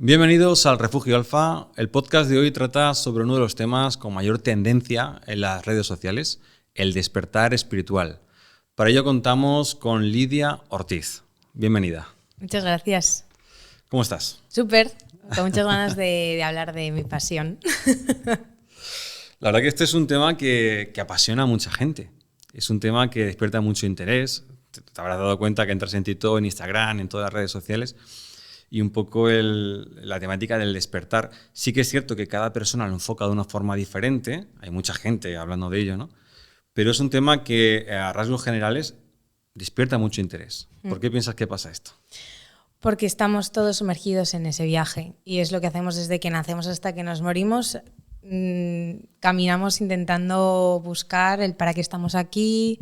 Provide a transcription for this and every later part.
Bienvenidos al Refugio Alfa. El podcast de hoy trata sobre uno de los temas con mayor tendencia en las redes sociales, el despertar espiritual. Para ello contamos con Lidia Ortiz. Bienvenida. Muchas gracias. ¿Cómo estás? Súper, con muchas ganas de hablar de mi pasión. La verdad que este es un tema que apasiona a mucha gente. Es un tema que despierta mucho interés. Te habrás dado cuenta que entras en TikTok, en Instagram, en todas las redes sociales. Y un poco la temática del despertar. Sí que es cierto que cada persona lo enfoca de una forma diferente. Hay mucha gente hablando de ello, ¿no? Pero es un tema que a rasgos generales despierta mucho interés. ¿Por qué piensas que pasa esto? Porque estamos todos sumergidos en ese viaje. Y es lo que hacemos desde que nacemos hasta que nos morimos. Caminamos intentando buscar el para qué estamos aquí.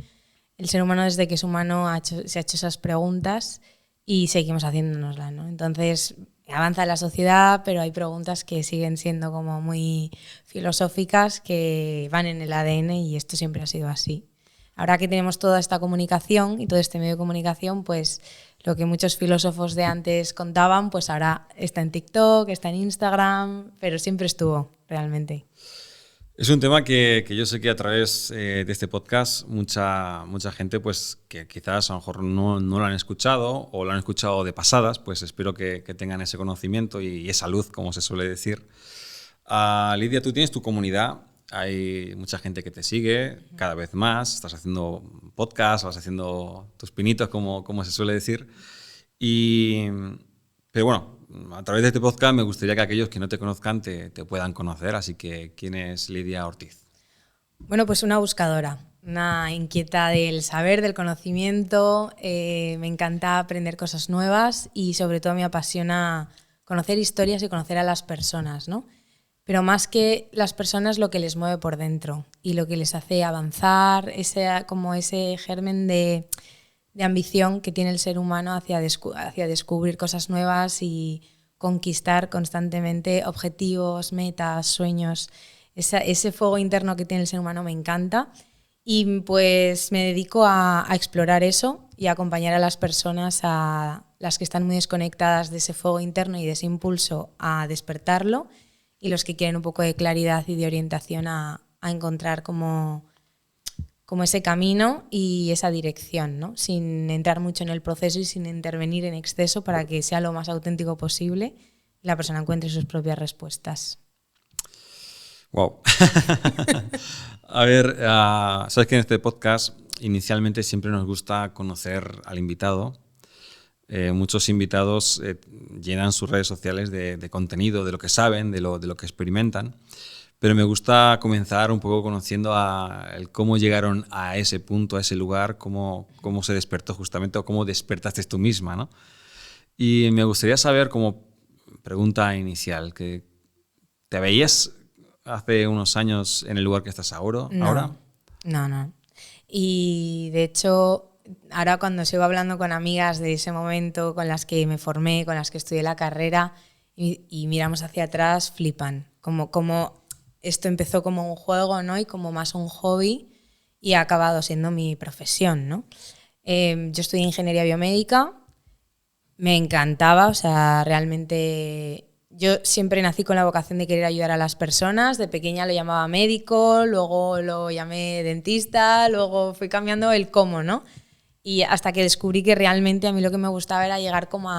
El ser humano desde que es humano se ha hecho esas preguntas. Y seguimos haciéndonosla, ¿no? Entonces avanza la sociedad, pero hay preguntas que siguen siendo como muy filosóficas, que van en el ADN y esto siempre ha sido así. Ahora que tenemos toda esta comunicación y todo este medio de comunicación, pues lo que muchos filósofos de antes contaban, pues ahora está en TikTok, está en Instagram, pero siempre estuvo realmente. Es un tema que yo sé que a través de este podcast mucha gente pues que quizás a lo mejor no lo han escuchado o lo han escuchado de pasadas, pues espero que tengan ese conocimiento y esa luz, como se suele decir. Lidia, tú tienes tu comunidad, hay mucha gente que te sigue cada vez más, estás haciendo podcast, vas haciendo tus pinitos, como se suele decir. Pero bueno, a través de este podcast me gustaría que aquellos que no te conozcan te puedan conocer, así que ¿quién es Lidia Ortiz? Bueno, pues una buscadora, una inquieta del saber, del conocimiento. Me encanta aprender cosas nuevas y sobre todo me apasiona conocer historias y conocer a las personas, ¿no? Pero más que las personas, lo que les mueve por dentro y lo que les hace avanzar, como ese germen de ambición que tiene el ser humano hacia descubrir cosas nuevas y conquistar constantemente objetivos, metas, sueños. Ese fuego interno que tiene el ser humano me encanta y pues me dedico a explorar eso y a acompañar a las personas, a las que están muy desconectadas de ese fuego interno y de ese impulso, a despertarlo, y los que quieren un poco de claridad y de orientación a encontrar como ese camino y esa dirección, ¿no? Sin entrar mucho en el proceso y sin intervenir en exceso para que sea lo más auténtico posible y la persona encuentre sus propias respuestas. Wow. A ver, sabes que en este podcast inicialmente siempre nos gusta conocer al invitado. Muchos invitados llenan sus redes sociales de contenido, de lo que saben, de lo que experimentan. Pero me gusta comenzar un poco conociendo el cómo llegaron a ese punto, a ese lugar, cómo se despertó justamente o cómo despertaste tú misma, ¿no? Y me gustaría saber, como pregunta inicial, que ¿te veías hace unos años en el lugar que estás ahora? No. Y de hecho, ahora cuando sigo hablando con amigas de ese momento, con las que me formé, con las que estudié la carrera, y miramos hacia atrás, flipan. Como esto empezó como un juego, ¿no? Y como más un hobby y ha acabado siendo mi profesión, ¿no? Yo estudié ingeniería biomédica, me encantaba, o sea, realmente yo siempre nací con la vocación de querer ayudar a las personas. De pequeña lo llamaba médico, luego lo llamé dentista, luego fui cambiando el cómo, ¿no? Y hasta que descubrí que realmente a mí lo que me gustaba era llegar como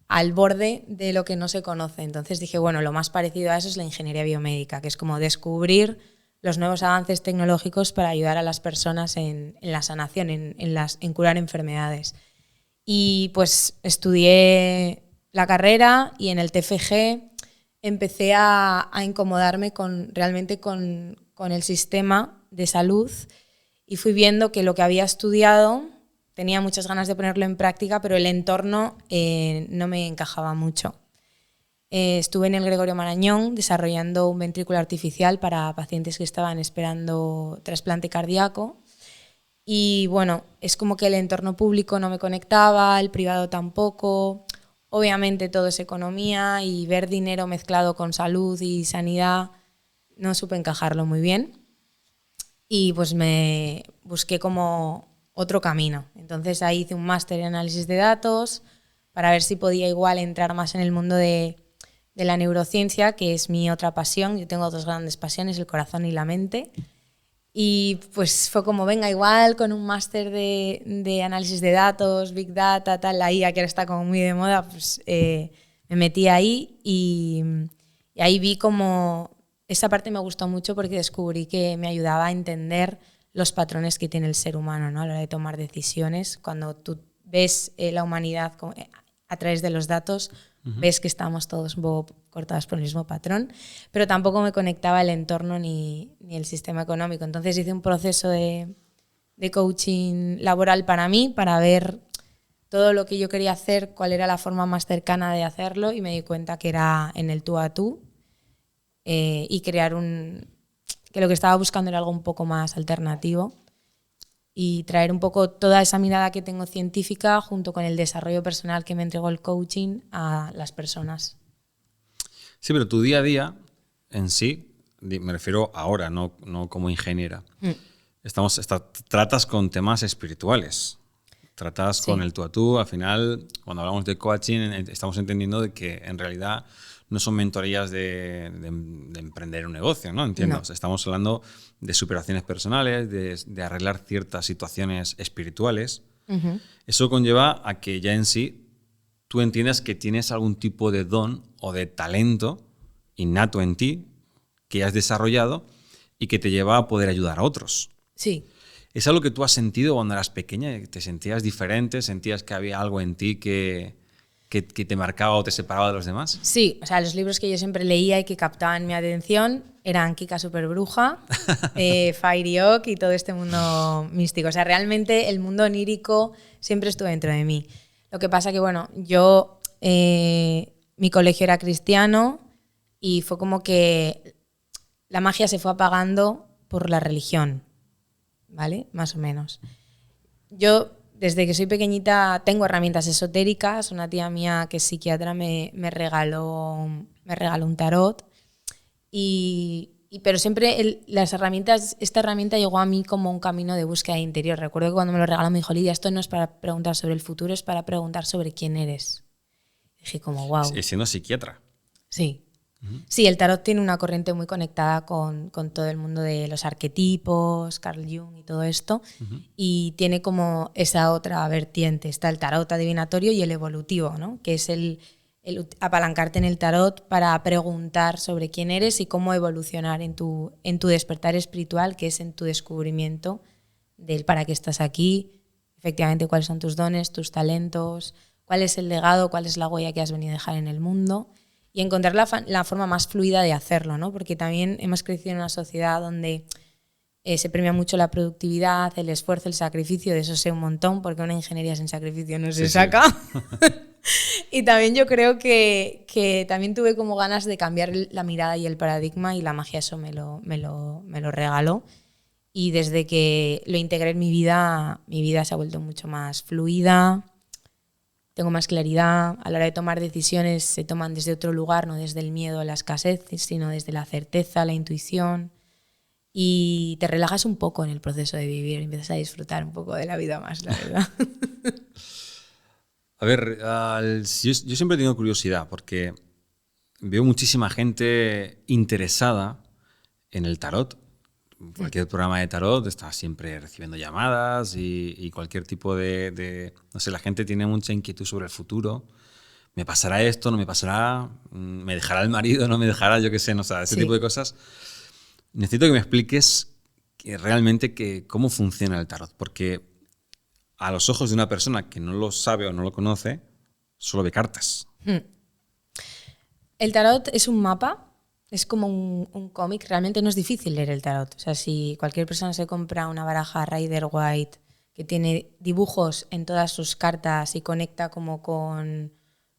al borde de lo que no se conoce. Entonces dije, bueno, lo más parecido a eso es la ingeniería biomédica, que es como descubrir los nuevos avances tecnológicos para ayudar a las personas en la sanación, en curar enfermedades. Y pues estudié la carrera y en el TFG empecé a incomodarme realmente con el sistema de salud y fui viendo que lo que había estudiado tenía muchas ganas de ponerlo en práctica, pero el entorno no me encajaba mucho. Estuve en el Gregorio Marañón desarrollando un ventrículo artificial para pacientes que estaban esperando trasplante cardíaco. Y bueno, es como que el entorno público no me conectaba, el privado tampoco. Obviamente todo es economía y ver dinero mezclado con salud y sanidad no supe encajarlo muy bien. Y pues me busqué como otro camino. Entonces ahí hice un máster en análisis de datos para ver si podía igual entrar más en el mundo de la neurociencia, que es mi otra pasión. Yo tengo 2 grandes pasiones, el corazón y la mente. Y pues fue como, venga, igual con un máster de análisis de datos, Big Data, tal, la IA que ahora está como muy de moda, pues me metí ahí y ahí vi como... Esa parte me gustó mucho porque descubrí que me ayudaba a entender los patrones que tiene el ser humano, ¿no? A la hora de tomar decisiones. Cuando tú ves la humanidad a través de los datos, ves que estamos todos un poco cortados por el mismo patrón, pero tampoco me conectaba el entorno ni el sistema económico. Entonces hice un proceso de coaching laboral para mí, para ver todo lo que yo quería hacer, cuál era la forma más cercana de hacerlo, y me di cuenta que era en el tú a tú, y crear que lo que estaba buscando era algo un poco más alternativo y traer un poco toda esa mirada que tengo científica junto con el desarrollo personal que me entregó el coaching a las personas. Sí, pero tu día a día en sí, me refiero ahora, no como ingeniera, tratas con temas espirituales, tratas con el tú a tú. Al final, cuando hablamos de coaching, estamos entendiendo de que en realidad no son mentorías de emprender un negocio, ¿no? Entiendo. No. O sea, estamos hablando de superaciones personales, de arreglar ciertas situaciones espirituales. Uh-huh. Eso conlleva a que ya en sí tú entiendas que tienes algún tipo de don o de talento innato en ti que has desarrollado y que te lleva a poder ayudar a otros. Sí. ¿Es algo que tú has sentido cuando eras pequeña? ¿Te sentías diferente? ¿Sentías que había algo en ti que te marcaba o te separaba de los demás? Sí, o sea, los libros que yo siempre leía y que captaban mi atención eran Kika Superbruja, Fairy Oak y todo este mundo místico. O sea, realmente el mundo onírico siempre estuvo dentro de mí. Lo que pasa que, bueno, yo, mi colegio era cristiano y fue como que la magia se fue apagando por la religión, ¿vale? Más o menos. Yo, desde que soy pequeñita, tengo herramientas esotéricas. Una tía mía que es psiquiatra me regaló un tarot. Pero siempre esta herramienta llegó a mí como un camino de búsqueda interior. Recuerdo que cuando me lo regaló me dijo, Lidia, esto no es para preguntar sobre el futuro, es para preguntar sobre quién eres. Dije como, wow. Siendo psiquiatra. Sí. Sí, el tarot tiene una corriente muy conectada con todo el mundo de los arquetipos, Carl Jung y todo esto, y tiene como esa otra vertiente. Está el tarot adivinatorio y el evolutivo, ¿no? Que es el apalancarte en el tarot para preguntar sobre quién eres y cómo evolucionar en tu despertar espiritual, que es en tu descubrimiento del para qué estás aquí, efectivamente cuáles son tus dones, tus talentos, cuál es el legado, cuál es la huella que has venido a dejar en el mundo. Y encontrar la forma más fluida de hacerlo, ¿no? Porque también hemos crecido en una sociedad donde se premia mucho la productividad, el esfuerzo, el sacrificio. De eso sé un montón, porque una ingeniería sin sacrificio no se saca. Sí. Y también yo creo que también tuve como ganas de cambiar la mirada y el paradigma, y la magia eso me lo regaló. Y desde que lo integré en mi vida se ha vuelto mucho más fluida. Tengo más claridad, a la hora de tomar decisiones se toman desde otro lugar, no desde el miedo a la escasez, sino desde la certeza, la intuición, y te relajas un poco en el proceso de vivir, empiezas a disfrutar un poco de la vida más, la verdad. A ver, yo siempre he tenido curiosidad porque veo muchísima gente interesada en el tarot. Cualquier programa de tarot está siempre recibiendo llamadas y cualquier tipo de... No sé, la gente tiene mucha inquietud sobre el futuro. ¿Me pasará esto? ¿No me pasará? ¿Me dejará el marido? ¿No me dejará? Yo qué sé, no sé, ese tipo de cosas. Necesito que me expliques realmente cómo funciona el tarot, porque a los ojos de una persona que no lo sabe o no lo conoce, solo ve cartas. El tarot es un mapa. Es como un cómic, realmente no es difícil leer el tarot. O sea, si cualquier persona se compra una baraja Rider-Waite que tiene dibujos en todas sus cartas y conecta como con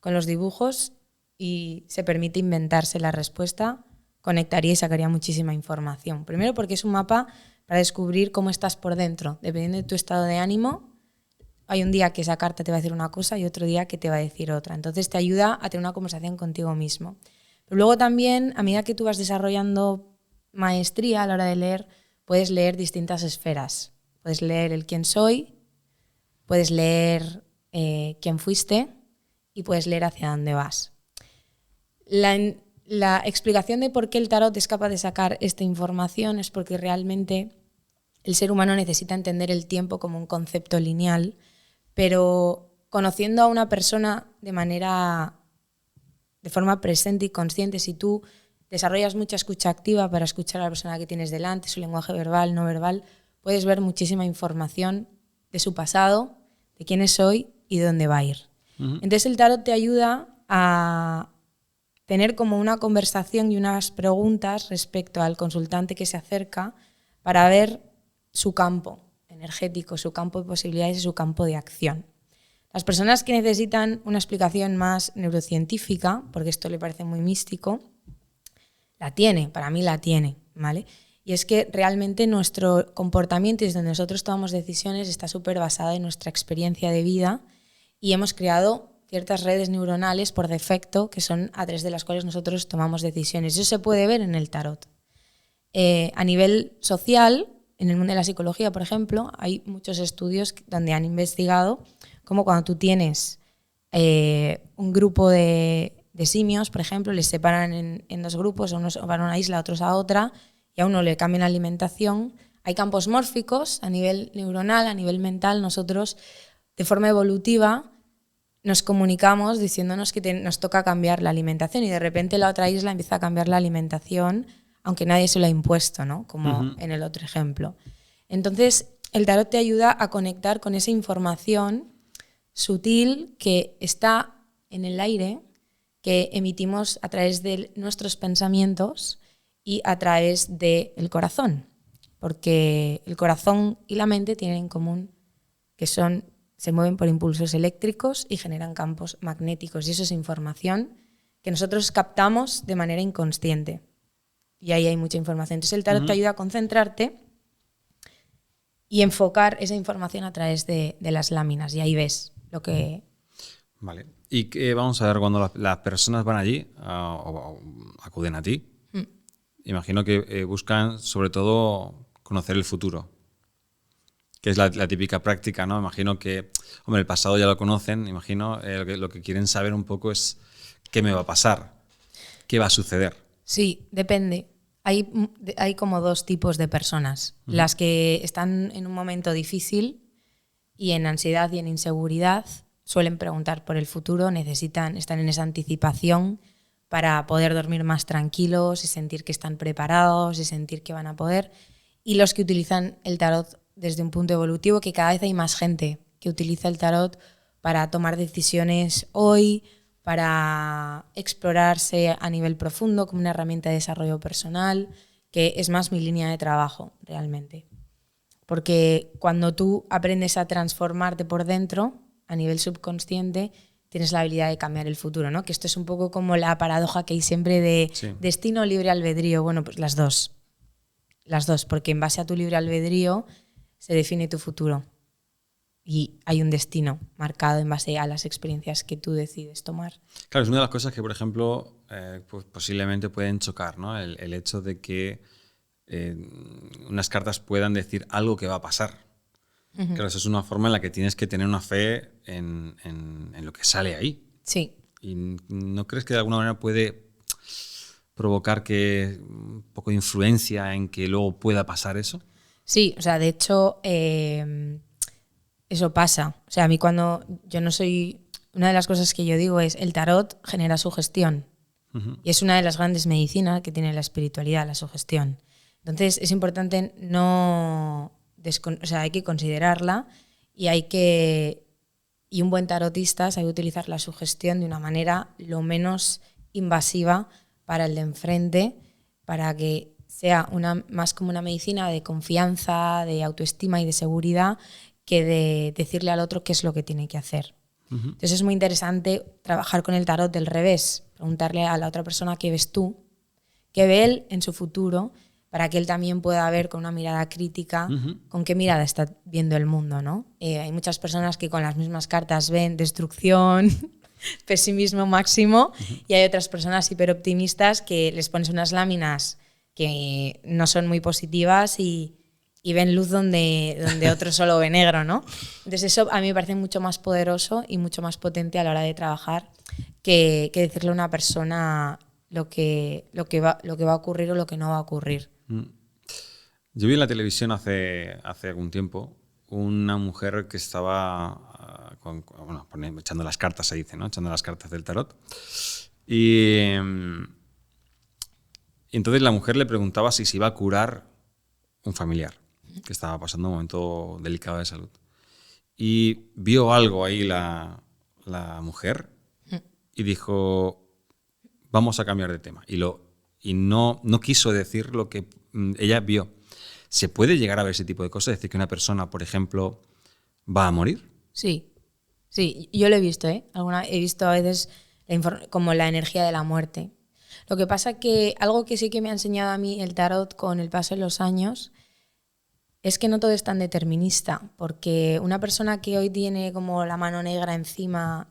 los dibujos y se permite inventarse la respuesta, conectaría y sacaría muchísima información. Primero porque es un mapa para descubrir cómo estás por dentro. Dependiendo de tu estado de ánimo, hay un día que esa carta te va a decir una cosa y otro día que te va a decir otra. Entonces te ayuda a tener una conversación contigo mismo. Pero luego también, a medida que tú vas desarrollando maestría a la hora de leer, puedes leer distintas esferas. Puedes leer el quién soy, puedes leer quién fuiste y puedes leer hacia dónde vas. La explicación de por qué el tarot es capaz de sacar esta información es porque realmente el ser humano necesita entender el tiempo como un concepto lineal, pero conociendo a una persona de forma presente y consciente, si tú desarrollas mucha escucha activa para escuchar a la persona que tienes delante, su lenguaje verbal, no verbal, puedes ver muchísima información de su pasado, de quién es hoy y de dónde va a ir. Entonces el tarot te ayuda a tener como una conversación y unas preguntas respecto al consultante que se acerca para ver su campo energético, su campo de posibilidades y su campo de acción. Las personas que necesitan una explicación más neurocientífica, porque esto le parece muy místico, para mí la tiene, ¿vale? Y es que realmente nuestro comportamiento y desde donde nosotros tomamos decisiones está súper basado en nuestra experiencia de vida y hemos creado ciertas redes neuronales por defecto que son a través de las cuales nosotros tomamos decisiones. Eso se puede ver en el tarot. A nivel social, en el mundo de la psicología, por ejemplo, hay muchos estudios donde han investigado cómo cuando tú tienes un grupo de simios, por ejemplo, les separan en dos grupos, unos van a una isla, otros a otra, y a uno le cambian la alimentación. Hay campos mórficos a nivel neuronal, a nivel mental. Nosotros, de forma evolutiva, nos comunicamos diciéndonos que nos toca cambiar la alimentación y de repente la otra isla empieza a cambiar la alimentación, aunque nadie se lo ha impuesto, ¿no? Como en el otro ejemplo. Entonces, el tarot te ayuda a conectar con esa información sutil que está en el aire, que emitimos a través de nuestros pensamientos y a través del corazón, porque el corazón y la mente tienen en común que se mueven por impulsos eléctricos y generan campos magnéticos, y eso es información que nosotros captamos de manera inconsciente, y ahí hay mucha información. Entonces el tarot te ayuda a concentrarte y enfocar esa información a través de las láminas, y ahí ves lo que... Vale. Y que vamos a ver, cuando las personas van allí o acuden a ti, imagino que buscan sobre todo conocer el futuro, que es la típica práctica, ¿no? Imagino que, hombre, el pasado ya lo conocen, imagino, lo que quieren saber un poco es qué me va a pasar, qué va a suceder. Sí, depende. Hay como dos tipos de personas. Las que están en un momento difícil y en ansiedad y en inseguridad suelen preguntar por el futuro, están en esa anticipación para poder dormir más tranquilos y sentir que están preparados y sentir que van a poder. Y los que utilizan el tarot desde un punto evolutivo, que cada vez hay más gente que utiliza el tarot para tomar decisiones hoy, para explorarse a nivel profundo como una herramienta de desarrollo personal, que es más mi línea de trabajo realmente. Porque cuando tú aprendes a transformarte por dentro, a nivel subconsciente, tienes la habilidad de cambiar el futuro, ¿no? Que esto es un poco como la paradoja que hay siempre de destino, libre albedrío. Bueno, pues las dos, porque en base a tu libre albedrío se define tu futuro y hay un destino marcado en base a las experiencias que tú decides tomar. Claro, es una de las cosas que, por ejemplo, pues posiblemente pueden chocar, ¿no? El hecho de que unas cartas puedan decir algo que va a pasar. Claro, eso es una forma en la que tienes que tener una fe en lo que sale ahí. Sí. ¿Y no crees que de alguna manera puede provocar que un poco de influencia en que luego pueda pasar eso? Sí, o sea, de hecho, eso pasa. O sea, a mí yo no soy... Una de las cosas que yo digo es el tarot genera sugestión. Y es una de las grandes medicinas que tiene la espiritualidad, la sugestión. Entonces, es importante hay que considerarla y un buen tarotista sabe utilizar la sugestión de una manera lo menos invasiva para el de enfrente, para que sea más como una medicina de confianza, de autoestima y de seguridad, que de decirle al otro qué es lo que tiene que hacer. Entonces es muy interesante trabajar con el tarot del revés, preguntarle a la otra persona qué ves tú, qué ve él en su futuro, para que él también pueda ver con una mirada crítica con qué mirada está viendo el mundo, ¿no? Hay muchas personas que con las mismas cartas ven destrucción, pesimismo máximo, y hay otras personas hiperoptimistas que les pones unas láminas que no son muy positivas y y ven luz donde otros solo ven negro, ¿no? Entonces eso a mí me parece mucho más poderoso y mucho más potente a la hora de trabajar que decirle a una persona lo que va a ocurrir o lo que no va a ocurrir. Yo vi en la televisión hace algún tiempo una mujer que estaba echando las cartas, se dice, ¿no? Echando las cartas del tarot. Y entonces la mujer le preguntaba si se iba a curar un familiar que estaba pasando un momento delicado de salud. Y vio algo ahí la mujer y dijo, vamos a cambiar de tema. Y no quiso decir lo que ella vio. ¿Se puede llegar a ver ese tipo de cosas? Es decir, que una persona, por ejemplo, va a morir. Sí, yo lo he visto, ¿eh? He visto a veces como la energía de la muerte. Lo que pasa que algo que sí que me ha enseñado a mí el tarot con el paso de los años es que no todo es tan determinista, porque una persona que hoy tiene como la mano negra encima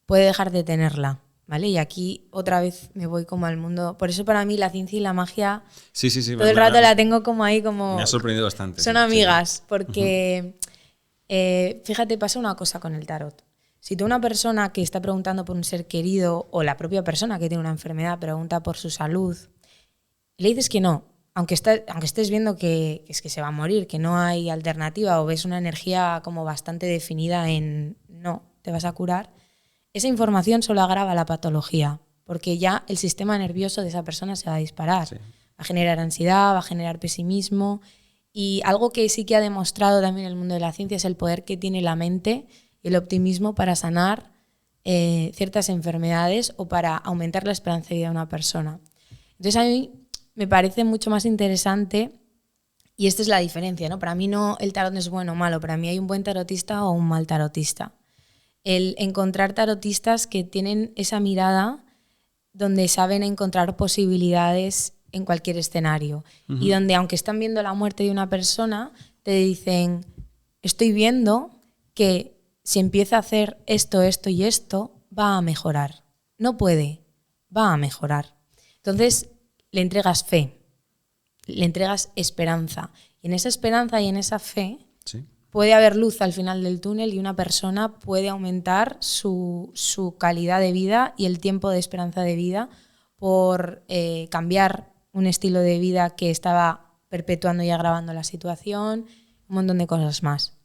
puede dejar de tenerla, ¿vale? Y aquí otra vez me voy como al mundo. Por eso para mí la ciencia y la magia sí, todo el rato la tengo como ahí como... Me ha sorprendido bastante. Son amigas, porque fíjate, pasa una cosa con el tarot. Si tú una persona que está preguntando por un ser querido o la propia persona que tiene una enfermedad pregunta por su salud, le dices que no, aunque estés viendo que es que se va a morir, que no hay alternativa o ves una energía como bastante definida en no, te vas a curar, esa información solo agrava la patología, porque ya el sistema nervioso de esa persona se va a disparar. Sí. Va a generar ansiedad, va a generar pesimismo. Y algo que sí que ha demostrado también el mundo de la ciencia es el poder que tiene la mente y el optimismo para sanar ciertas enfermedades o para aumentar la esperanza de vida de una persona. Entonces a mí me parece mucho más interesante, y esta es la diferencia, ¿no? Para mí no el tarot no es bueno o malo, para mí hay un buen tarotista o un mal tarotista. El encontrar tarotistas que tienen esa mirada donde saben encontrar posibilidades en cualquier escenario y donde aunque están viendo la muerte de una persona, te dicen, estoy viendo que si empieza a hacer esto, esto y esto, va a mejorar. No puede, va a mejorar. Entonces le entregas fe, le entregas esperanza. Y en esa esperanza y en esa fe puede haber luz al final del túnel y una persona puede aumentar su calidad de vida y el tiempo de esperanza de vida por cambiar un estilo de vida que estaba perpetuando y agravando la situación, un montón de cosas más.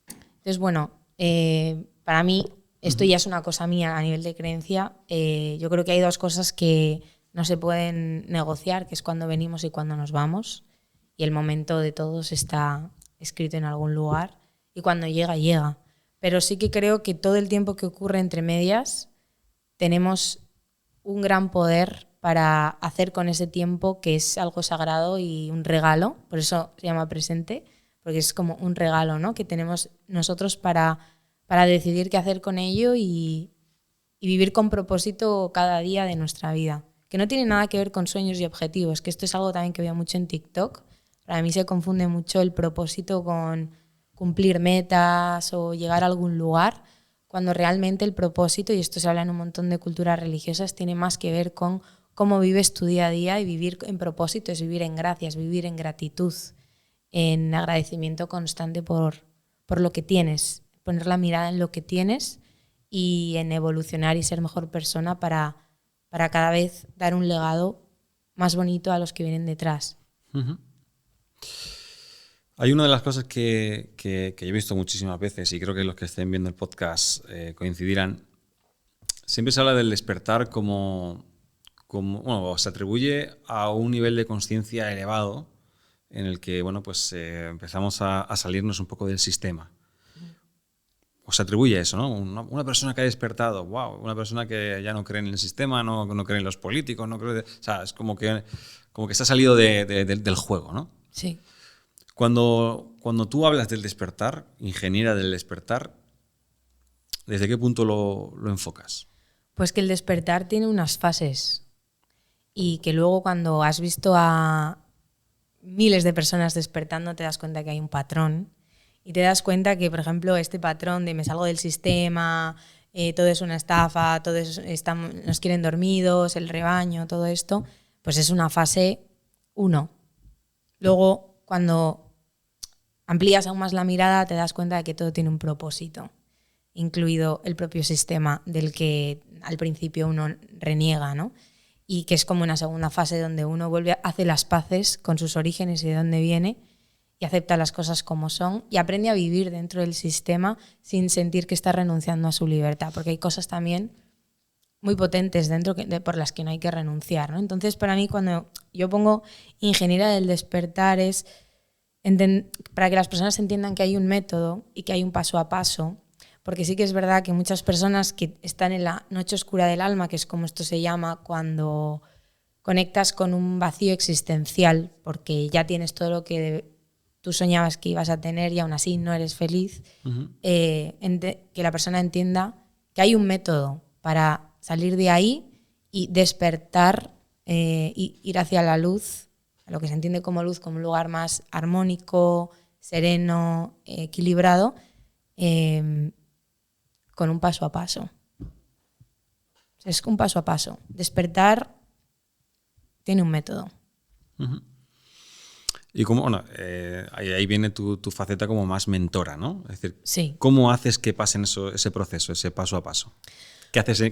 Entonces, bueno, para mí, esto ya es una cosa mía a nivel de creencia. Yo creo que hay dos cosas que no se pueden negociar, que es cuando venimos y cuando nos vamos. Y el momento de todos está escrito en algún lugar. Y cuando llega, llega. Pero sí que creo que todo el tiempo que ocurre entre medias tenemos un gran poder para hacer con ese tiempo, que es algo sagrado y un regalo, por eso se llama presente, porque es como un regalo, ¿no? Que tenemos nosotros para decidir qué hacer con ello y vivir con propósito cada día de nuestra vida. Que no tiene nada que ver con sueños y objetivos, que esto es algo también que veo mucho en TikTok. Para mí se confunde mucho el propósito con cumplir metas o llegar a algún lugar, cuando realmente el propósito, y esto se habla en un montón de culturas religiosas, tiene más que ver con cómo vives tu día a día, y vivir en propósito es vivir en gracias, vivir en gratitud, en agradecimiento constante por lo que tienes, poner la mirada en lo que tienes y en evolucionar y ser mejor persona para cada vez dar un legado más bonito a los que vienen detrás. Uh-huh. Hay una de las cosas que yo he visto muchísimas veces, y creo que los que estén viendo el podcast coincidirán. Siempre se habla del despertar como bueno, se atribuye a un nivel de conciencia elevado en el que, bueno, pues empezamos a salirnos un poco del sistema. O se atribuye eso, ¿no? Una persona que ha despertado, wow, una persona que ya no cree en el sistema, no cree en los políticos, no cree, o sea, es como que se ha salido del juego, ¿no? Sí. Cuando tú hablas del despertar, ingeniera del despertar, ¿desde qué punto lo enfocas? Pues que el despertar tiene unas fases y que luego cuando has visto a miles de personas despertando te das cuenta que hay un patrón y te das cuenta que, por ejemplo, este patrón de me salgo del sistema, todo es una estafa, nos quieren dormidos, el rebaño, todo esto, pues es una fase 1. Luego cuando amplías aún más la mirada te das cuenta de que todo tiene un propósito, incluido el propio sistema del que al principio uno reniega, ¿no? Y que es como una segunda fase donde uno hace las paces con sus orígenes y de dónde viene y acepta las cosas como son y aprende a vivir dentro del sistema sin sentir que está renunciando a su libertad, porque hay cosas también muy potentes dentro por las que no hay que renunciar, ¿no? Entonces, para mí, cuando yo pongo ingeniera del despertar es para que las personas entiendan que hay un método y que hay un paso a paso, porque sí que es verdad que muchas personas que están en la noche oscura del alma, que es como esto se llama, cuando conectas con un vacío existencial, porque ya tienes todo lo que tú soñabas que ibas a tener y aún así no eres feliz, que la persona entienda que hay un método para salir de ahí y despertar, ir hacia la luz, a lo que se entiende como luz, como un lugar más armónico, sereno, equilibrado, con un paso a paso. Es un paso a paso. Despertar tiene un método. Y cómo, bueno, ahí viene tu faceta como más mentora, ¿no? Es decir, sí. ¿Cómo haces que pasen ese proceso, ese paso a paso? ¿Qué haces,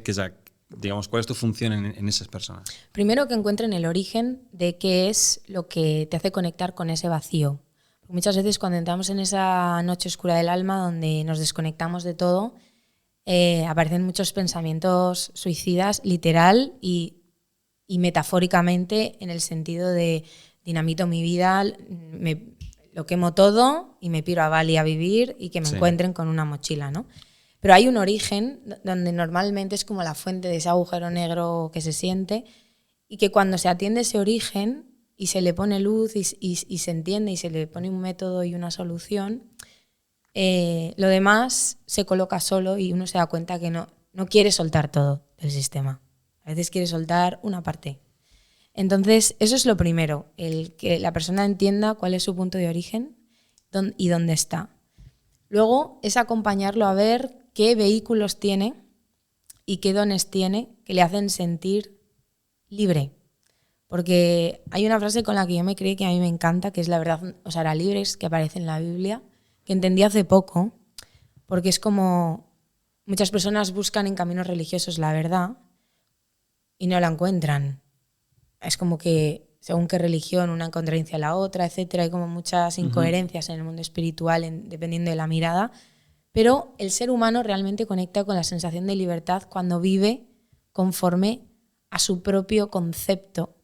digamos, cuál es tu función en esas personas? Primero que encuentren el origen de qué es lo que te hace conectar con ese vacío. Porque muchas veces cuando entramos en esa noche oscura del alma donde nos desconectamos de todo, aparecen muchos pensamientos suicidas, literal y metafóricamente, en el sentido de dinamito mi vida, lo quemo todo y me piro a Bali a vivir y que me encuentren con una mochila, ¿no? Pero hay un origen donde normalmente es como la fuente de ese agujero negro que se siente y que cuando se atiende ese origen y se le pone luz y se entiende y se le pone un método y una solución, lo demás se coloca solo y uno se da cuenta que no quiere soltar todo del sistema. A veces quiere soltar una parte. Entonces, eso es lo primero, el que la persona entienda cuál es su punto de origen y dónde está. Luego es acompañarlo a ver qué vehículos tiene y qué dones tiene que le hacen sentir libre. Porque hay una frase con la que yo me creí que a mí me encanta, que es la verdad os hará libres, que aparece en la Biblia, que entendí hace poco, porque es como muchas personas buscan en caminos religiosos la verdad y no la encuentran. Es como que según qué religión una en contradice a la otra, etcétera. Hay como muchas incoherencias en el mundo espiritual dependiendo de la mirada. Pero el ser humano realmente conecta con la sensación de libertad cuando vive conforme a su propio concepto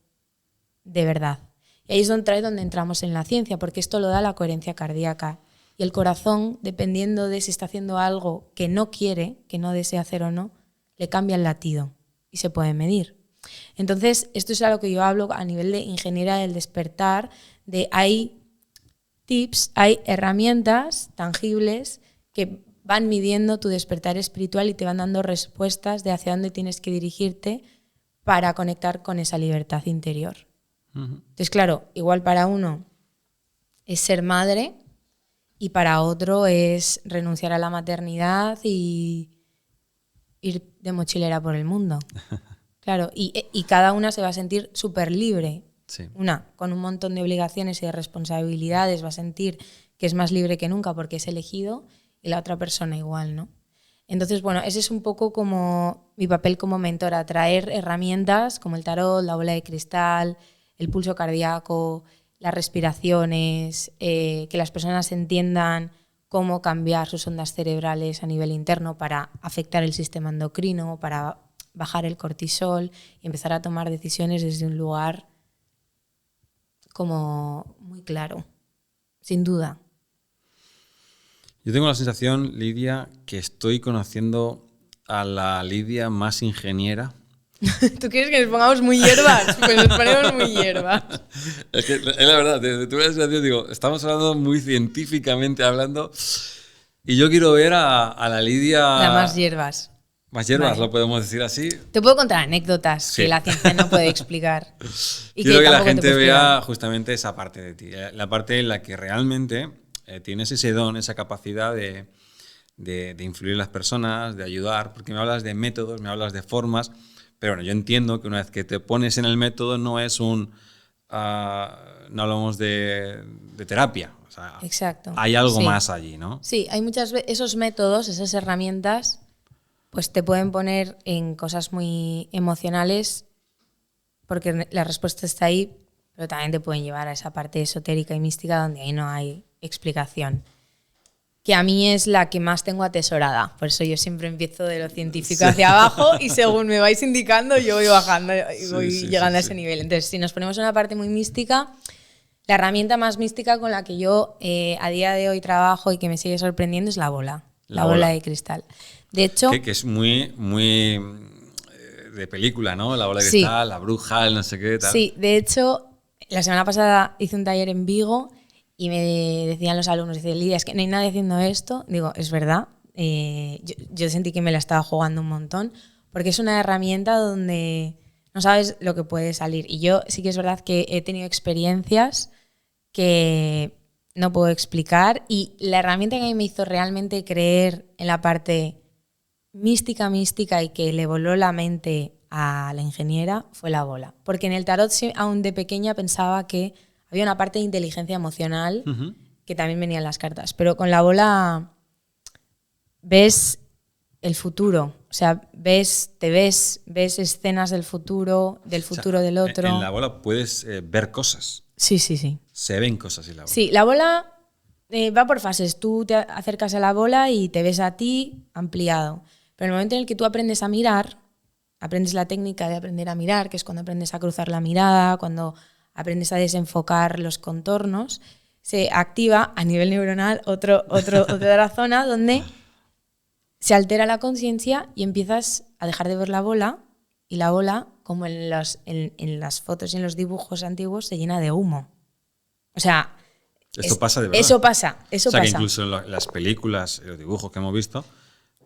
de verdad. Y ahí es donde entramos en la ciencia, porque esto lo da la coherencia cardíaca. Y el corazón, dependiendo de si está haciendo algo que no quiere, que no desea hacer o no, le cambia el latido y se puede medir. Entonces, esto es a lo que yo hablo a nivel de ingeniería del despertar, hay tips, hay herramientas tangibles que van midiendo tu despertar espiritual y te van dando respuestas de hacia dónde tienes que dirigirte para conectar con esa libertad interior. Entonces, claro, igual para uno es ser madre y para otro es renunciar a la maternidad y ir de mochilera por el mundo. Claro, y cada una se va a sentir súper libre. Sí. Una, con un montón de obligaciones y de responsabilidades, va a sentir que es más libre que nunca porque es elegido, y la otra persona igual, ¿no? Entonces, bueno, ese es un poco como mi papel como mentora, traer herramientas como el tarot, la bola de cristal, el pulso cardíaco, las respiraciones, que las personas entiendan cómo cambiar sus ondas cerebrales a nivel interno para afectar el sistema endocrino, para bajar el cortisol y empezar a tomar decisiones desde un lugar como muy claro, sin duda. Yo tengo la sensación, Lidia, que estoy conociendo a la Lidia más ingeniera. ¿Tú quieres que nos pongamos muy hierbas? Pues nos ponemos muy hierbas. Es que, es la verdad, tuve la sensación, digo, estamos hablando muy científicamente hablando y yo quiero ver a la Lidia... La más hierbas. Más hierbas, vale. Lo podemos decir así. Te puedo contar anécdotas que la ciencia no puede explicar. Y quiero que la tampoco gente vea justamente esa parte de ti, la parte en la que realmente tienes ese don, esa capacidad de influir en las personas, de ayudar, porque me hablas de métodos, me hablas de formas, pero bueno, yo entiendo que una vez que te pones en el método no es un no hablamos de terapia. O sea, exacto. hay algo Sí. más allí, ¿no? Sí, hay muchas veces esos métodos, esas herramientas, pues te pueden poner en cosas muy emocionales porque la respuesta está ahí, pero también te pueden llevar a esa parte esotérica y mística donde ahí no hay explicación. Que a mí es la que más tengo atesorada. Por eso yo siempre empiezo de lo científico hacia abajo y según me vais indicando yo voy bajando y voy llegando a ese nivel. Entonces, si nos ponemos en una parte muy mística, la herramienta más mística con la que yo a día de hoy trabajo y que me sigue sorprendiendo es la bola. La bola de cristal. De hecho... Que es muy de película, ¿no? La bola de sí, cristal, la bruja, el no sé qué, tal. Sí, de hecho, la semana pasada hice un taller en Vigo y me decían los alumnos, dice, Lidia, es que no hay nadie haciendo esto. Digo, es verdad, yo sentí que me la estaba jugando un montón, porque es una herramienta donde no sabes lo que puede salir. Y yo sí que es verdad que he tenido experiencias que no puedo explicar, y la herramienta que a mí me hizo realmente creer en la parte mística y que le voló la mente a la ingeniera fue la bola. Porque en el tarot, aún de pequeña, pensaba que había una parte de inteligencia emocional que también venía en las cartas. Pero con la bola ves el futuro. O sea, ves escenas del futuro del otro. En la bola puedes ver cosas. Sí. Se ven cosas en la bola. Sí, la bola va por fases. Tú te acercas a la bola y te ves a ti ampliado. Pero en el momento en el que tú aprendes a mirar, aprendes la técnica de aprender a mirar, que es cuando aprendes a cruzar la mirada, cuando aprendes a desenfocar los contornos, se activa a nivel neuronal otra zona donde se altera la conciencia y empiezas a dejar de ver la bola, y la bola, como en las fotos y en los dibujos antiguos, se llena de humo. O sea, esto pasa de verdad. Eso pasa. Que incluso en las películas, los dibujos que hemos visto,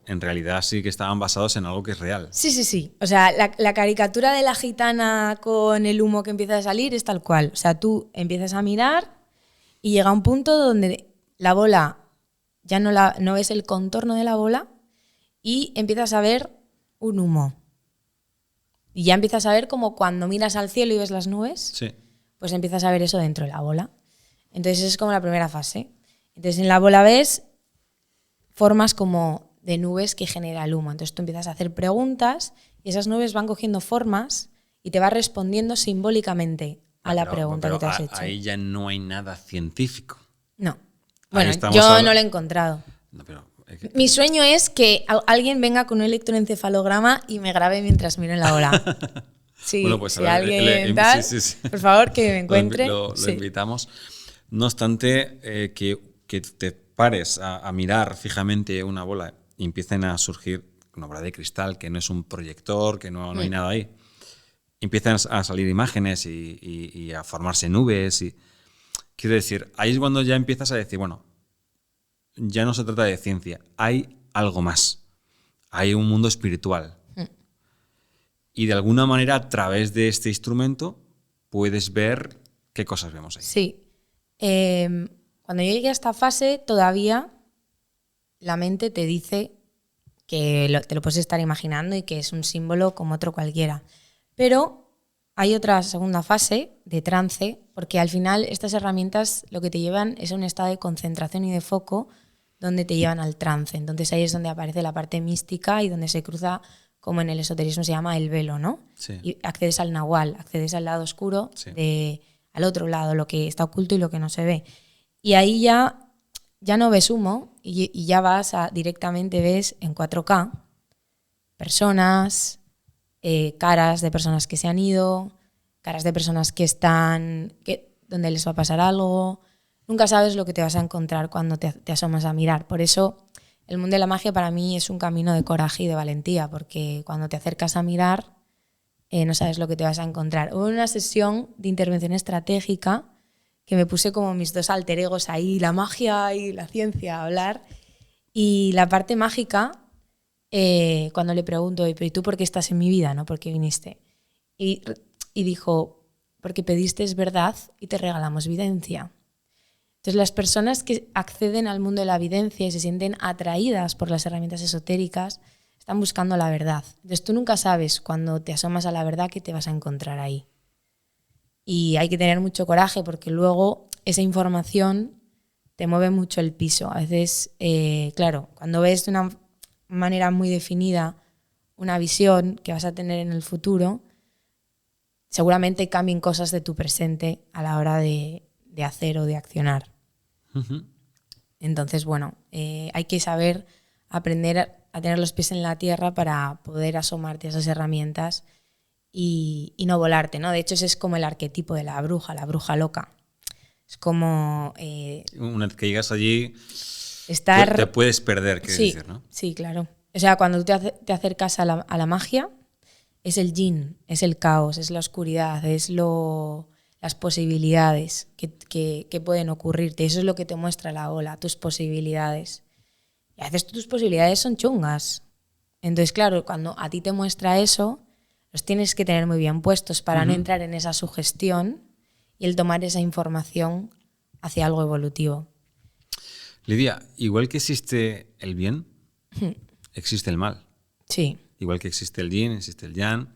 en realidad sí que estaban basados en algo que es real. Sí. O sea, la caricatura de la gitana con el humo que empieza a salir es tal cual. O sea, tú empiezas a mirar y llega un punto donde la bola, ya no ves el contorno de la bola y empiezas a ver un humo. Y ya empiezas a ver como cuando miras al cielo y ves las nubes, sí. Pues empiezas a ver eso dentro de la bola. Entonces es como la primera fase. Entonces en la bola ves formas como de nubes que genera el humo. Entonces tú empiezas a hacer preguntas y esas nubes van cogiendo formas y te vas respondiendo simbólicamente a la pregunta que te has hecho. Ahí ya no hay nada científico. No. Bueno, yo no lo he encontrado. No, pero mi sueño es que alguien venga con un electroencefalograma y me grabe mientras miro en la bola. Sí, bueno, pues si alguien tal, sí. Por favor, que me encuentre. Lo invitamos. No obstante, que te pares a mirar fijamente una bola y empiecen a surgir una bola de cristal, que no es un proyector, que no hay nada ahí. Empiezan a salir imágenes y a formarse nubes. Quiero decir, ahí es cuando ya empiezas a decir, bueno, ya no se trata de ciencia, hay algo más. Hay un mundo espiritual. Y de alguna manera, a través de este instrumento, puedes ver qué cosas vemos ahí. Sí. Cuando yo llegué a esta fase, todavía la mente te dice que te lo puedes estar imaginando y que es un símbolo como otro cualquiera. Pero hay otra segunda fase de trance, porque al final estas herramientas lo que te llevan es a un estado de concentración y de foco donde te llevan al trance. Entonces ahí es donde aparece la parte mística y donde se cruza, como en el esoterismo se llama, el velo, ¿no? Sí. Y accedes al nahual, accedes al lado oscuro, sí. Al otro lado, lo que está oculto y lo que no se ve. Y ahí ya no ves humo y ya vas directamente ves en 4K personas, caras de personas que se han ido, caras de personas que están, donde les va a pasar algo. Nunca sabes lo que te vas a encontrar cuando te asomas a mirar. Por eso el mundo de la magia para mí es un camino de coraje y de valentía, porque cuando te acercas a mirar no sabes lo que te vas a encontrar. Hubo una sesión de intervención estratégica que me puse como mis dos alter egos ahí, la magia y la ciencia, a hablar. Y la parte mágica, cuando le pregunto, ¿pero y tú por qué estás en mi vida? ¿No? ¿Por qué viniste? Y dijo, porque pediste verdad y te regalamos videncia. Entonces las personas que acceden al mundo de la videncia y se sienten atraídas por las herramientas esotéricas están buscando la verdad. Entonces tú nunca sabes cuando te asomas a la verdad qué te vas a encontrar ahí. y hay que tener mucho coraje porque luego esa información te mueve mucho el piso. A veces, claro, cuando ves de una manera muy definida una visión que vas a tener en el futuro, seguramente cambien cosas de tu presente a la hora de hacer o de accionar. Ujú. Entonces, bueno, hay que saber aprender a tener los pies en la tierra para poder asomarte a esas herramientas y no volarte, ¿no? De hecho, ese es como el arquetipo de la bruja loca. Es como Una vez que llegas allí, estar... te puedes perder, quieres Sí, decir, ¿no? sí, claro. O sea, cuando tú te acercas a la magia, es el yin, es el caos, es la oscuridad, es las posibilidades que pueden ocurrirte. Eso es lo que te muestra la ola, tus posibilidades. Y a veces tus posibilidades son chungas. Entonces, claro, cuando a ti te muestra eso, los tienes que tener muy bien puestos para no entrar en esa sugestión y el tomar esa información hacia algo evolutivo. Lidia, igual que existe el bien, existe el mal. Sí. Igual que existe el yin, existe el yang.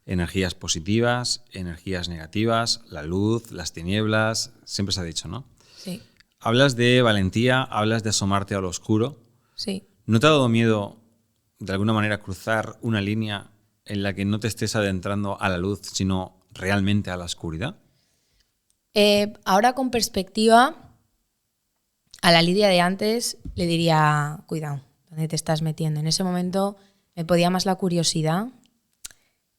Energías positivas, energías negativas, la luz, las tinieblas, siempre se ha dicho, ¿no? Sí. Hablas de valentía, hablas de asomarte a lo oscuro. Sí. ¿No te ha dado miedo, de alguna manera, cruzar una línea en la que no te estés adentrando a la luz, sino realmente a la oscuridad? Ahora con perspectiva, a la Lidia de antes le diría, cuidado, ¿dónde te estás metiendo? En ese momento me podía más la curiosidad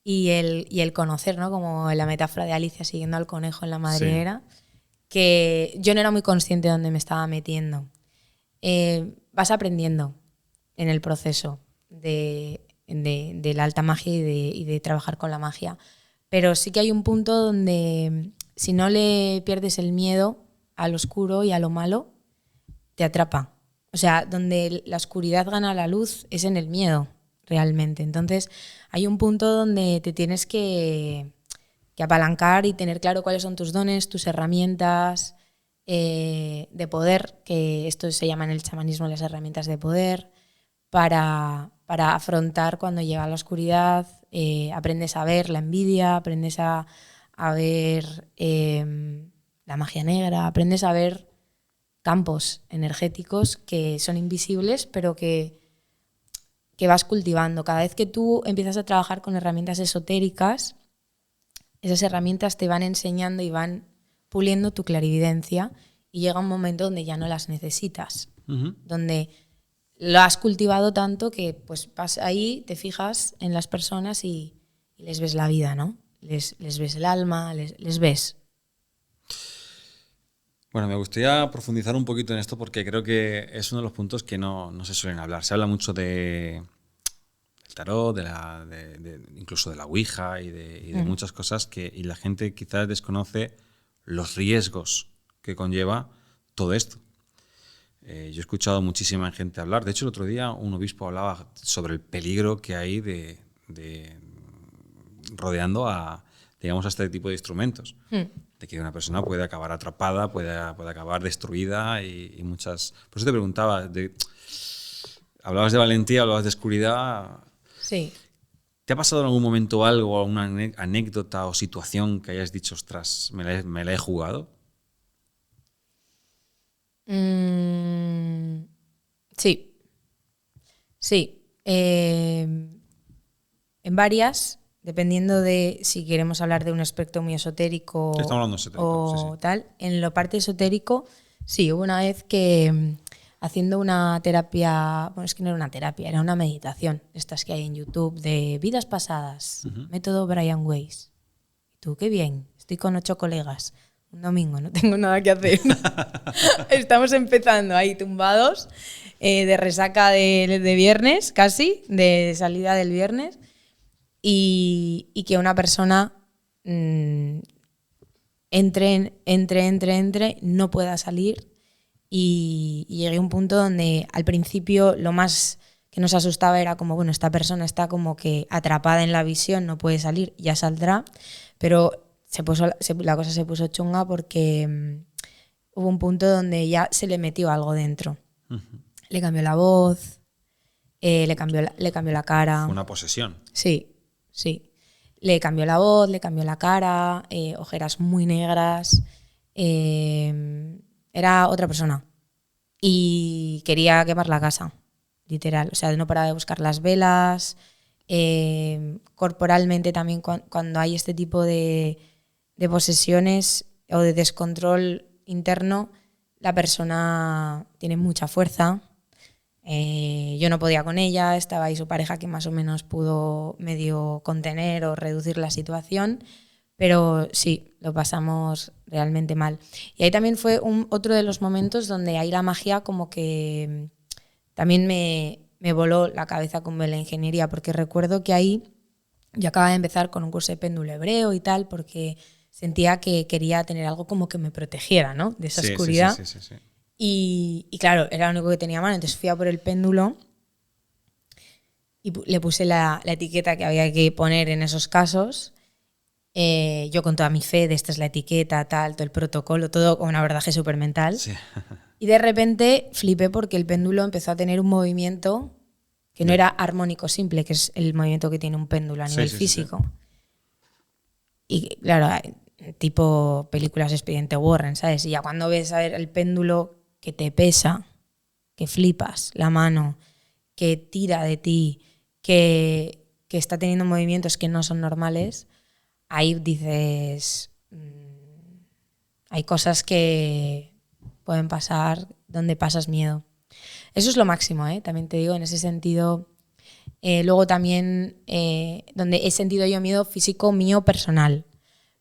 y el conocer, ¿no? Como la metáfora de Alicia siguiendo al conejo en la madriguera, que yo no era muy consciente de dónde me estaba metiendo. Vas aprendiendo en el proceso de la alta magia y de trabajar con la magia. Pero sí que hay un punto donde si no le pierdes el miedo al oscuro y a lo malo, te atrapa. O sea, donde la oscuridad gana la luz es en el miedo, realmente. Entonces, hay un punto donde te tienes que apalancar y tener claro cuáles son tus dones, tus herramientas de poder, que esto se llama en el chamanismo las herramientas de poder, para afrontar cuando llega la oscuridad. Aprendes a ver la envidia, aprendes a ver la magia negra, aprendes a ver campos energéticos que son invisibles, pero que vas cultivando. Cada vez que tú empiezas a trabajar con herramientas esotéricas, esas herramientas te van enseñando y van puliendo tu clarividencia y llega un momento donde ya no las necesitas, donde lo has cultivado tanto que pues vas ahí, te fijas en las personas y les ves la vida, ¿no? Les ves el alma, les ves. Bueno, me gustaría profundizar un poquito en esto porque creo que es uno de los puntos que no se suelen hablar. Se habla mucho del tarot, incluso de la Ouija y de muchas cosas y la gente quizás desconoce los riesgos que conlleva todo esto. Yo he escuchado muchísima gente hablar. De hecho, el otro día un obispo hablaba sobre el peligro que hay de rodeando a este tipo de instrumentos. De que una persona puede acabar atrapada, puede acabar destruida y muchas... Por eso te preguntaba, hablabas de valentía, hablabas de oscuridad. Sí. ¿Te ha pasado en algún momento algo, alguna anécdota o situación que hayas dicho, ostras, me la he jugado? Sí. Sí. En varias, dependiendo de si queremos hablar de un aspecto muy esotérico, Estamos hablando de esotérico, o tal. En lo parte esotérico, sí, hubo una vez que haciendo una terapia, bueno, es que no era una terapia, era una meditación, estas que hay en YouTube, de vidas pasadas, método Brian Weiss. Y tú, qué bien, estoy con 8 colegas, un domingo, no tengo nada que hacer. Estamos empezando ahí tumbados, de resaca de viernes casi, de salida del viernes, y que una persona entre, no pueda salir. Y llegué a un punto donde al principio lo más que nos asustaba era como, bueno, esta persona está como que atrapada en la visión, no puede salir, ya saldrá, pero la cosa se puso chunga porque hubo un punto donde ya se le metió algo dentro. Le cambió la voz, le cambió la cara. Fue una posesión. Sí, sí. Le cambió la voz, le cambió la cara, ojeras muy negras. Era otra persona. Y quería quemar la casa, literal. O sea, no paraba de buscar las velas. Corporalmente también, cuando hay este tipo de posesiones o de descontrol interno, la persona tiene mucha fuerza. Yo no podía con ella, estaba ahí su pareja que más o menos pudo medio contener o reducir la situación, pero sí, lo pasamos realmente mal. Y ahí también fue otro de los momentos donde ahí la magia como que también me voló la cabeza con la ingeniería, porque recuerdo que ahí yo acababa de empezar con un curso de péndulo hebreo y tal, porque sentía que quería tener algo como que me protegiera, ¿no? De esa oscuridad. Sí. Y claro, era lo único que tenía a mano, entonces fui a por el péndulo y le puse la etiqueta que había que poner en esos casos. Yo con toda mi fe de esta es la etiqueta, tal, todo el protocolo, todo con una abordaje súper mental. Sí. Y de repente flipé porque el péndulo empezó a tener un movimiento que no era armónico simple, que es el movimiento que tiene un péndulo a nivel físico. Y claro, tipo películas Expediente Warren, ¿sabes? Y ya cuando ves a ver el péndulo que te pesa, que flipas la mano, que tira de ti, que está teniendo movimientos que no son normales, ahí dices, hay cosas que pueden pasar donde pasas miedo. Eso es lo máximo, también te digo, en ese sentido. Luego también donde he sentido yo miedo físico mío personal.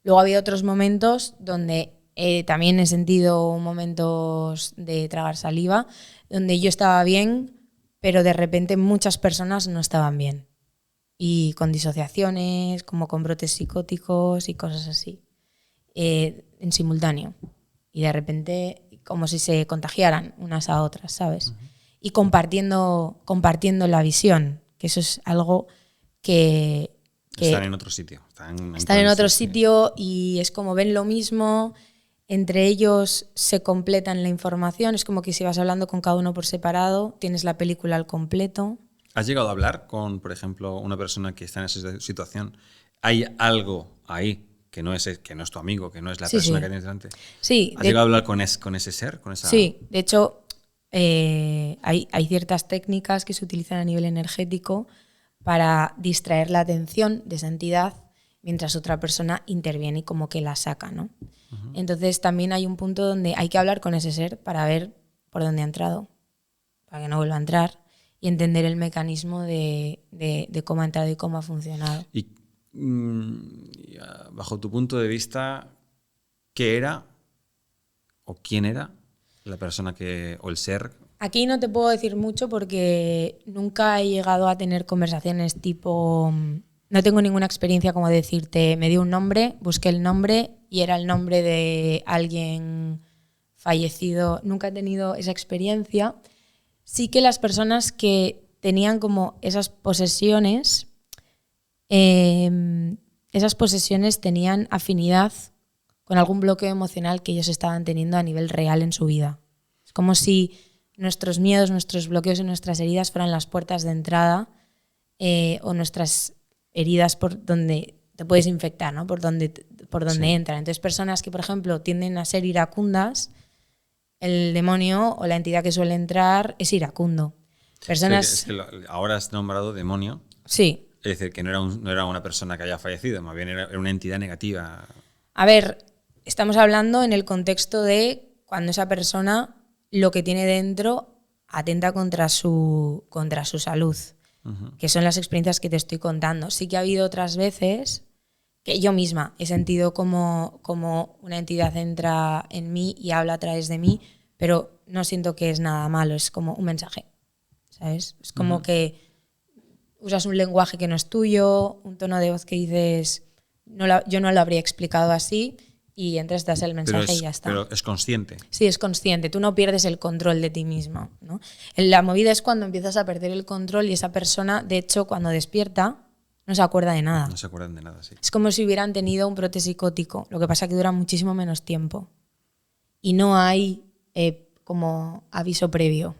Luego ha habido otros momentos donde también he sentido momentos de tragar saliva, donde yo estaba bien, pero de repente muchas personas no estaban bien. Y con disociaciones, como con brotes psicóticos y cosas así, en simultáneo. Y de repente como si se contagiaran unas a otras, ¿sabes? Y compartiendo la visión, que eso es algo que están en otro sitio. Están en otro sitio y es como ven lo mismo, entre ellos se completan la información, es como que si vas hablando con cada uno por separado, tienes la película al completo. ¿Has llegado a hablar con, por ejemplo, una persona que está en esa situación? ¿Hay algo ahí que no es tu amigo, que no es la persona que tienes delante? Sí. ¿Has llegado a hablar con ese ser? Con esa... Sí, de hecho hay ciertas técnicas que se utilizan a nivel energético para distraer la atención de esa entidad mientras otra persona interviene y como que la saca, ¿no? Uh-huh. Entonces también hay un punto donde hay que hablar con ese ser para ver por dónde ha entrado, para que no vuelva a entrar y entender el mecanismo de cómo ha entrado y cómo ha funcionado. Y bajo tu punto de vista, ¿qué era o quién era la persona o el ser? Aquí no te puedo decir mucho porque nunca he llegado a tener conversaciones tipo... No tengo ninguna experiencia como decirte, me dio un nombre, busqué el nombre y era el nombre de alguien fallecido. Nunca he tenido esa experiencia. Sí que las personas que tenían como esas posesiones tenían afinidad con algún bloqueo emocional que ellos estaban teniendo a nivel real en su vida. Es como si nuestros miedos, nuestros bloqueos y nuestras heridas fueran las puertas de entrada o nuestras heridas por donde te puedes infectar, ¿no? Por donde entran. Entonces, personas que, por ejemplo, tienden a ser iracundas, el demonio o la entidad que suele entrar es iracundo. Personas... Es que ahora has nombrado demonio. Sí. Es decir, que no era una persona que haya fallecido, más bien era una entidad negativa. A ver, estamos hablando en el contexto de cuando esa persona lo que tiene dentro atenta contra su salud, uh-huh. Que son las experiencias que te estoy contando. Sí que ha habido otras veces que yo misma he sentido como una entidad entra en mí y habla a través de mí, pero no siento que es nada malo, es como un mensaje, ¿sabes? Es como uh-huh. Que usas un lenguaje que no es tuyo, un tono de voz que dices, yo no lo habría explicado así, y entonces das el mensaje y ya está. Pero es consciente. Sí, es consciente. Tú no pierdes el control de ti mismo, ¿no? La movida es cuando empiezas a perder el control y esa persona, de hecho, cuando despierta, no se acuerda de nada. No se acuerdan de nada, sí. Es como si hubieran tenido un brote psicótico. Lo que pasa es que dura muchísimo menos tiempo. Y no hay como aviso previo.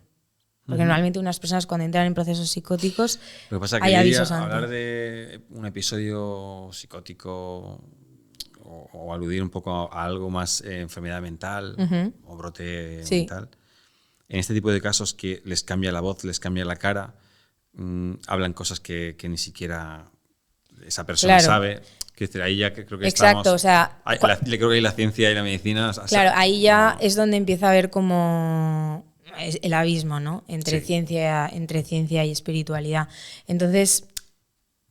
Porque normalmente unas personas cuando entran en procesos psicóticos Lo que pasa es que hay avisos antes. hablar de un episodio psicótico o aludir un poco a algo más enfermedad mental o brote mental, en este tipo de casos que les cambia la voz, les cambia la cara, hablan cosas que ni siquiera esa persona sabe. Que decir, ahí ya creo que exacto, estamos, creo que ahí la ciencia y la medicina... Claro, ahí ya es donde empieza a haber como el abismo, ¿no? Entre ciencia y espiritualidad. Entonces,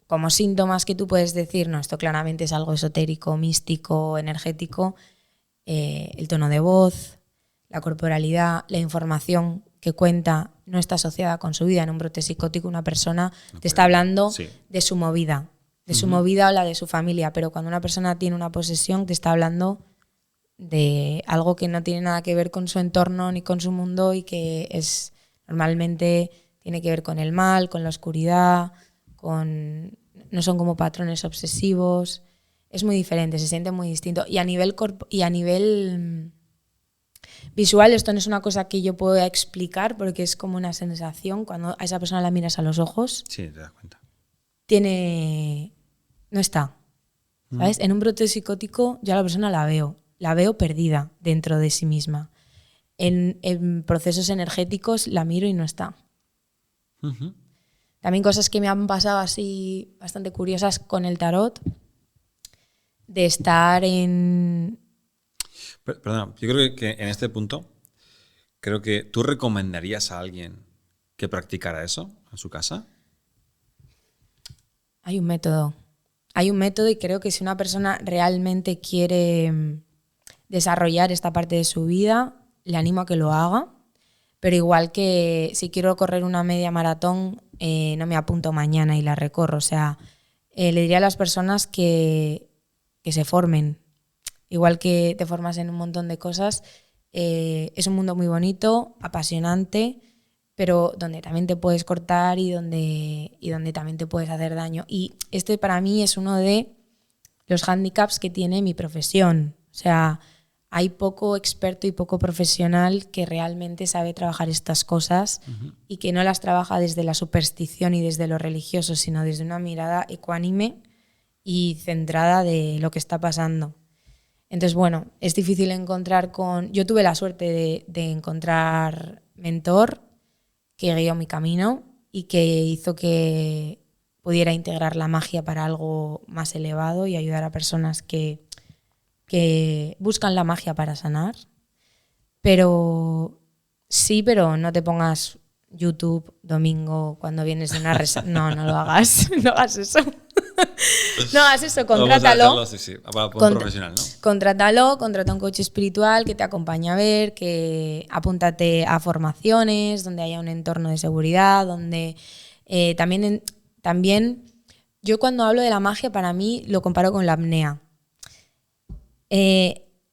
como síntomas que tú puedes decir, no, esto claramente es algo esotérico, místico, energético, el tono de voz, la corporalidad, la información que cuenta no está asociada con su vida. En un brote psicótico una persona te está hablando de su movida, su movida o la de su familia, pero cuando una persona tiene una posesión te está hablando de algo que no tiene nada que ver con su entorno ni con su mundo y que es normalmente tiene que ver con el mal, con la oscuridad, no son como patrones obsesivos, es muy diferente, se siente muy distinto y a nivel visual esto no es una cosa que yo pueda explicar porque es como una sensación cuando a esa persona la miras a los ojos. Sí, te das cuenta. No está, ¿sabes? En un brote psicótico yo a la persona la veo perdida dentro de sí misma. En procesos energéticos la miro y no está. También cosas que me han pasado así bastante curiosas con el tarot, de estar en... Perdona, yo creo que en este punto, creo que tú recomendarías a alguien que practicara eso en su casa. Hay un método y creo que si una persona realmente quiere desarrollar esta parte de su vida, le animo a que lo haga, pero igual que si quiero correr una media maratón, no me apunto mañana y la recorro. O sea, le diría a las personas que se formen. Igual que te formas en un montón de cosas, es un mundo muy bonito, apasionante, pero donde también te puedes cortar y donde también te puedes hacer daño. Y este para mí es uno de los hándicaps que tiene mi profesión. O sea, hay poco experto y poco profesional que realmente sabe trabajar estas cosas y que no las trabaja desde la superstición y desde lo religioso, sino desde una mirada ecuánime y centrada de lo que está pasando. Entonces, bueno, es difícil encontrar Yo tuve la suerte de encontrar mentor que guió mi camino y que hizo que pudiera integrar la magia para algo más elevado y ayudar a personas que buscan la magia para sanar. Pero no te pongas YouTube domingo cuando vienes de una no lo hagas, no hagas eso. No hagas eso, contrátalo. Para un profesional, ¿no? Contrátalo, contrata un coach espiritual que te acompañe a ver, que apúntate a formaciones donde haya un entorno de seguridad, donde también yo cuando hablo de la magia para mí lo comparo con la apnea.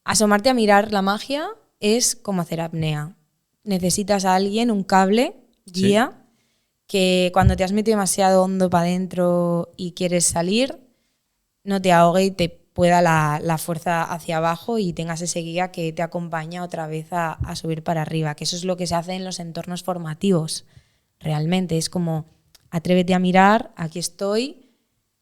Asomarte a mirar la magia es como hacer apnea. Necesitas a alguien, un cable, guía, que cuando te has metido demasiado hondo para adentro y quieres salir, no te ahogue y te pueda la fuerza hacia abajo y tengas ese guía que te acompaña otra vez a subir para arriba, que eso es lo que se hace en los entornos formativos. Realmente es como, atrévete a mirar, aquí estoy,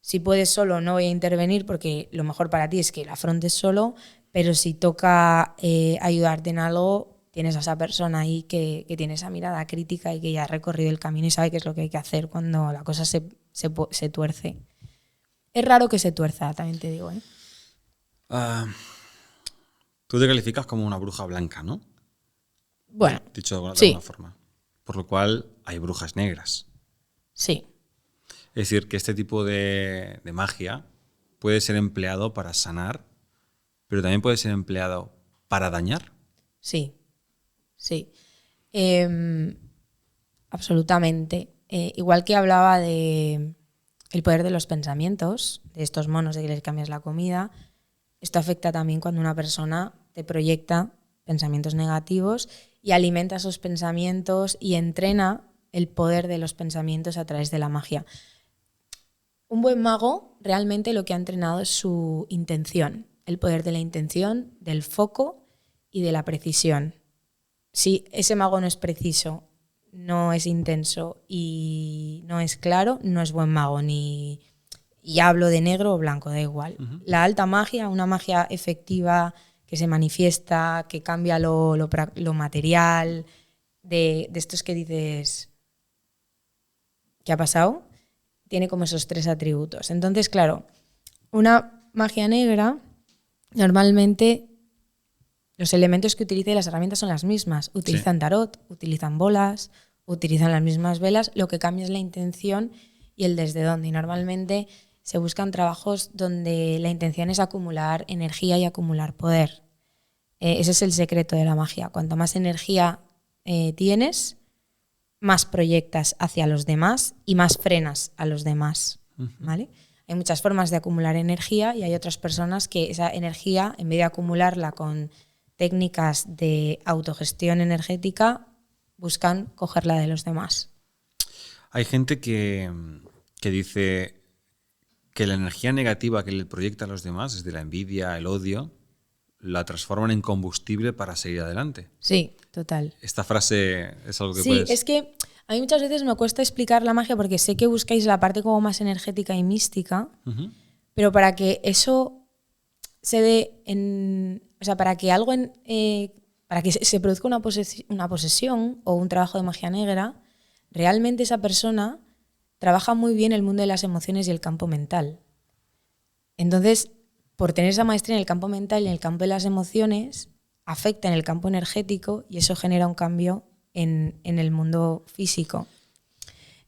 si puedes solo no voy a intervenir porque lo mejor para ti es que la afrontes solo, pero si toca ayudarte en algo, tienes a esa persona ahí que tiene esa mirada crítica y que ya ha recorrido el camino y sabe qué es lo que hay que hacer cuando la cosa se tuerce. Es raro que se tuerza, también te digo, ¿eh? Tú te calificas como una bruja blanca, ¿no? Bueno, dicho de alguna forma. Por lo cual hay brujas negras. Sí. Es decir, que este tipo de magia puede ser empleado para sanar, pero también puede ser empleado para dañar. Sí. Absolutamente. Igual que hablaba de el poder de los pensamientos, de estos monos de que les cambias la comida, esto afecta también cuando una persona te proyecta pensamientos negativos y alimenta esos pensamientos y entrena el poder de los pensamientos a través de la magia. Un buen mago realmente lo que ha entrenado es su intención, el poder de la intención, del foco y de la precisión. Si ese mago no es preciso no es intenso y no es claro, no es buen mago, ni y hablo de negro o blanco, da igual. La alta magia, una magia efectiva que se manifiesta, que cambia lo material, de estos que dices, ¿qué ha pasado? Tiene como esos 3 atributos. Entonces, claro, una magia negra, normalmente los elementos que utiliza y las herramientas son las mismas. Utilizan tarot, utilizan bolas, utilizan las mismas velas, lo que cambia es la intención y el desde dónde. Y normalmente se buscan trabajos donde la intención es acumular energía y acumular poder. Ese es el secreto de la magia. Cuanto más energía tienes, más proyectas hacia los demás y más frenas a los demás, ¿vale? Hay muchas formas de acumular energía y hay otras personas que esa energía, en vez de acumularla con técnicas de autogestión energética, buscan cogerla de los demás. Hay gente que dice que la energía negativa que le proyecta a los demás, desde la envidia, el odio, la transforman en combustible para seguir adelante. Sí, total. Esta frase es algo que sí, puedes... es que a mí muchas veces me cuesta explicar la magia porque sé que buscáis la parte como más energética y mística, pero para que eso se dé en... O sea, para que algo para que se produzca una posesión o un trabajo de magia negra, realmente esa persona trabaja muy bien el mundo de las emociones y el campo mental. Entonces, por tener esa maestría en el campo mental y en el campo de las emociones, afecta en el campo energético y eso genera un cambio en el mundo físico.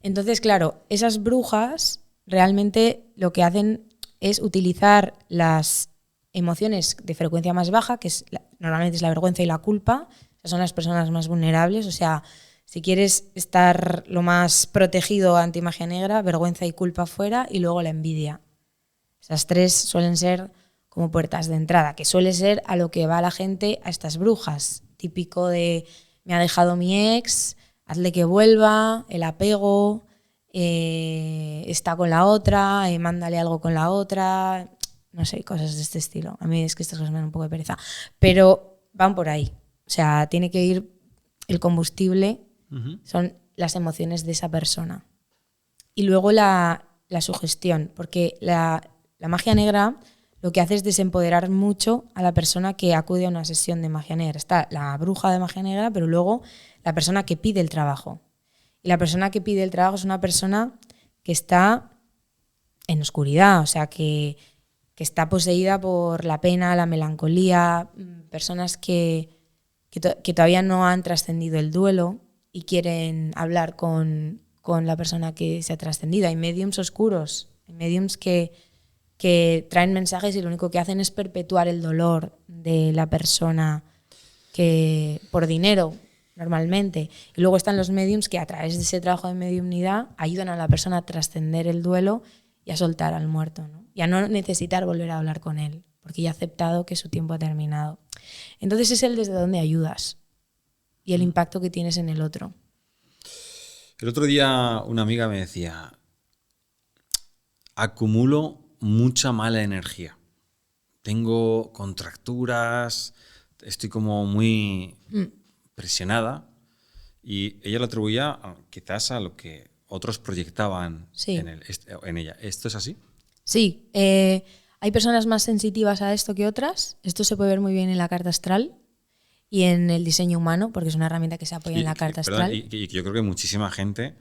Entonces, claro, esas brujas realmente lo que hacen es utilizar las emociones de frecuencia más baja, que normalmente es la vergüenza y la culpa. Esas son las personas más vulnerables. O sea, si quieres estar lo más protegido ante magia negra, vergüenza y culpa fuera, y luego la envidia. Esas 3 suelen ser como puertas de entrada, que suele ser a lo que va la gente a estas brujas. Típico de me ha dejado mi ex, hazle que vuelva, el apego, está con la otra, mándale algo con la otra, no sé, cosas de este estilo. A mí es que estas cosas me dan un poco de pereza. Pero van por ahí. O sea, tiene que ir el combustible, son las emociones de esa persona. Y luego la sugestión, porque la magia negra lo que hace es desempoderar mucho a la persona que acude a una sesión de magia negra. Está la bruja de magia negra, pero luego la persona que pide el trabajo. Y la persona que pide el trabajo es una persona que está en oscuridad, o sea, que está poseída por la pena, la melancolía, personas que todavía no han trascendido el duelo y quieren hablar con la persona que se ha trascendido. Hay mediums oscuros, hay mediums que traen mensajes y lo único que hacen es perpetuar el dolor de la persona que por dinero, normalmente. Y luego están los mediums que a través de ese trabajo de mediumnidad ayudan a la persona a trascender el duelo y a soltar al muerto, ¿no? Y a no necesitar volver a hablar con él, porque ya ha aceptado que su tiempo ha terminado. Entonces es el desde donde ayudas y el impacto que tienes en el otro. El otro día una amiga me decía, acumulo mucha mala energía. Tengo contracturas, estoy como muy presionada y ella lo atribuía quizás a lo que otros proyectaban en ella. ¿Esto es así? Sí. Hay personas más sensitivas a esto que otras. Esto se puede ver muy bien en la carta astral y en el diseño humano, porque es una herramienta que se apoya en la carta astral. Y yo creo que muchísima gente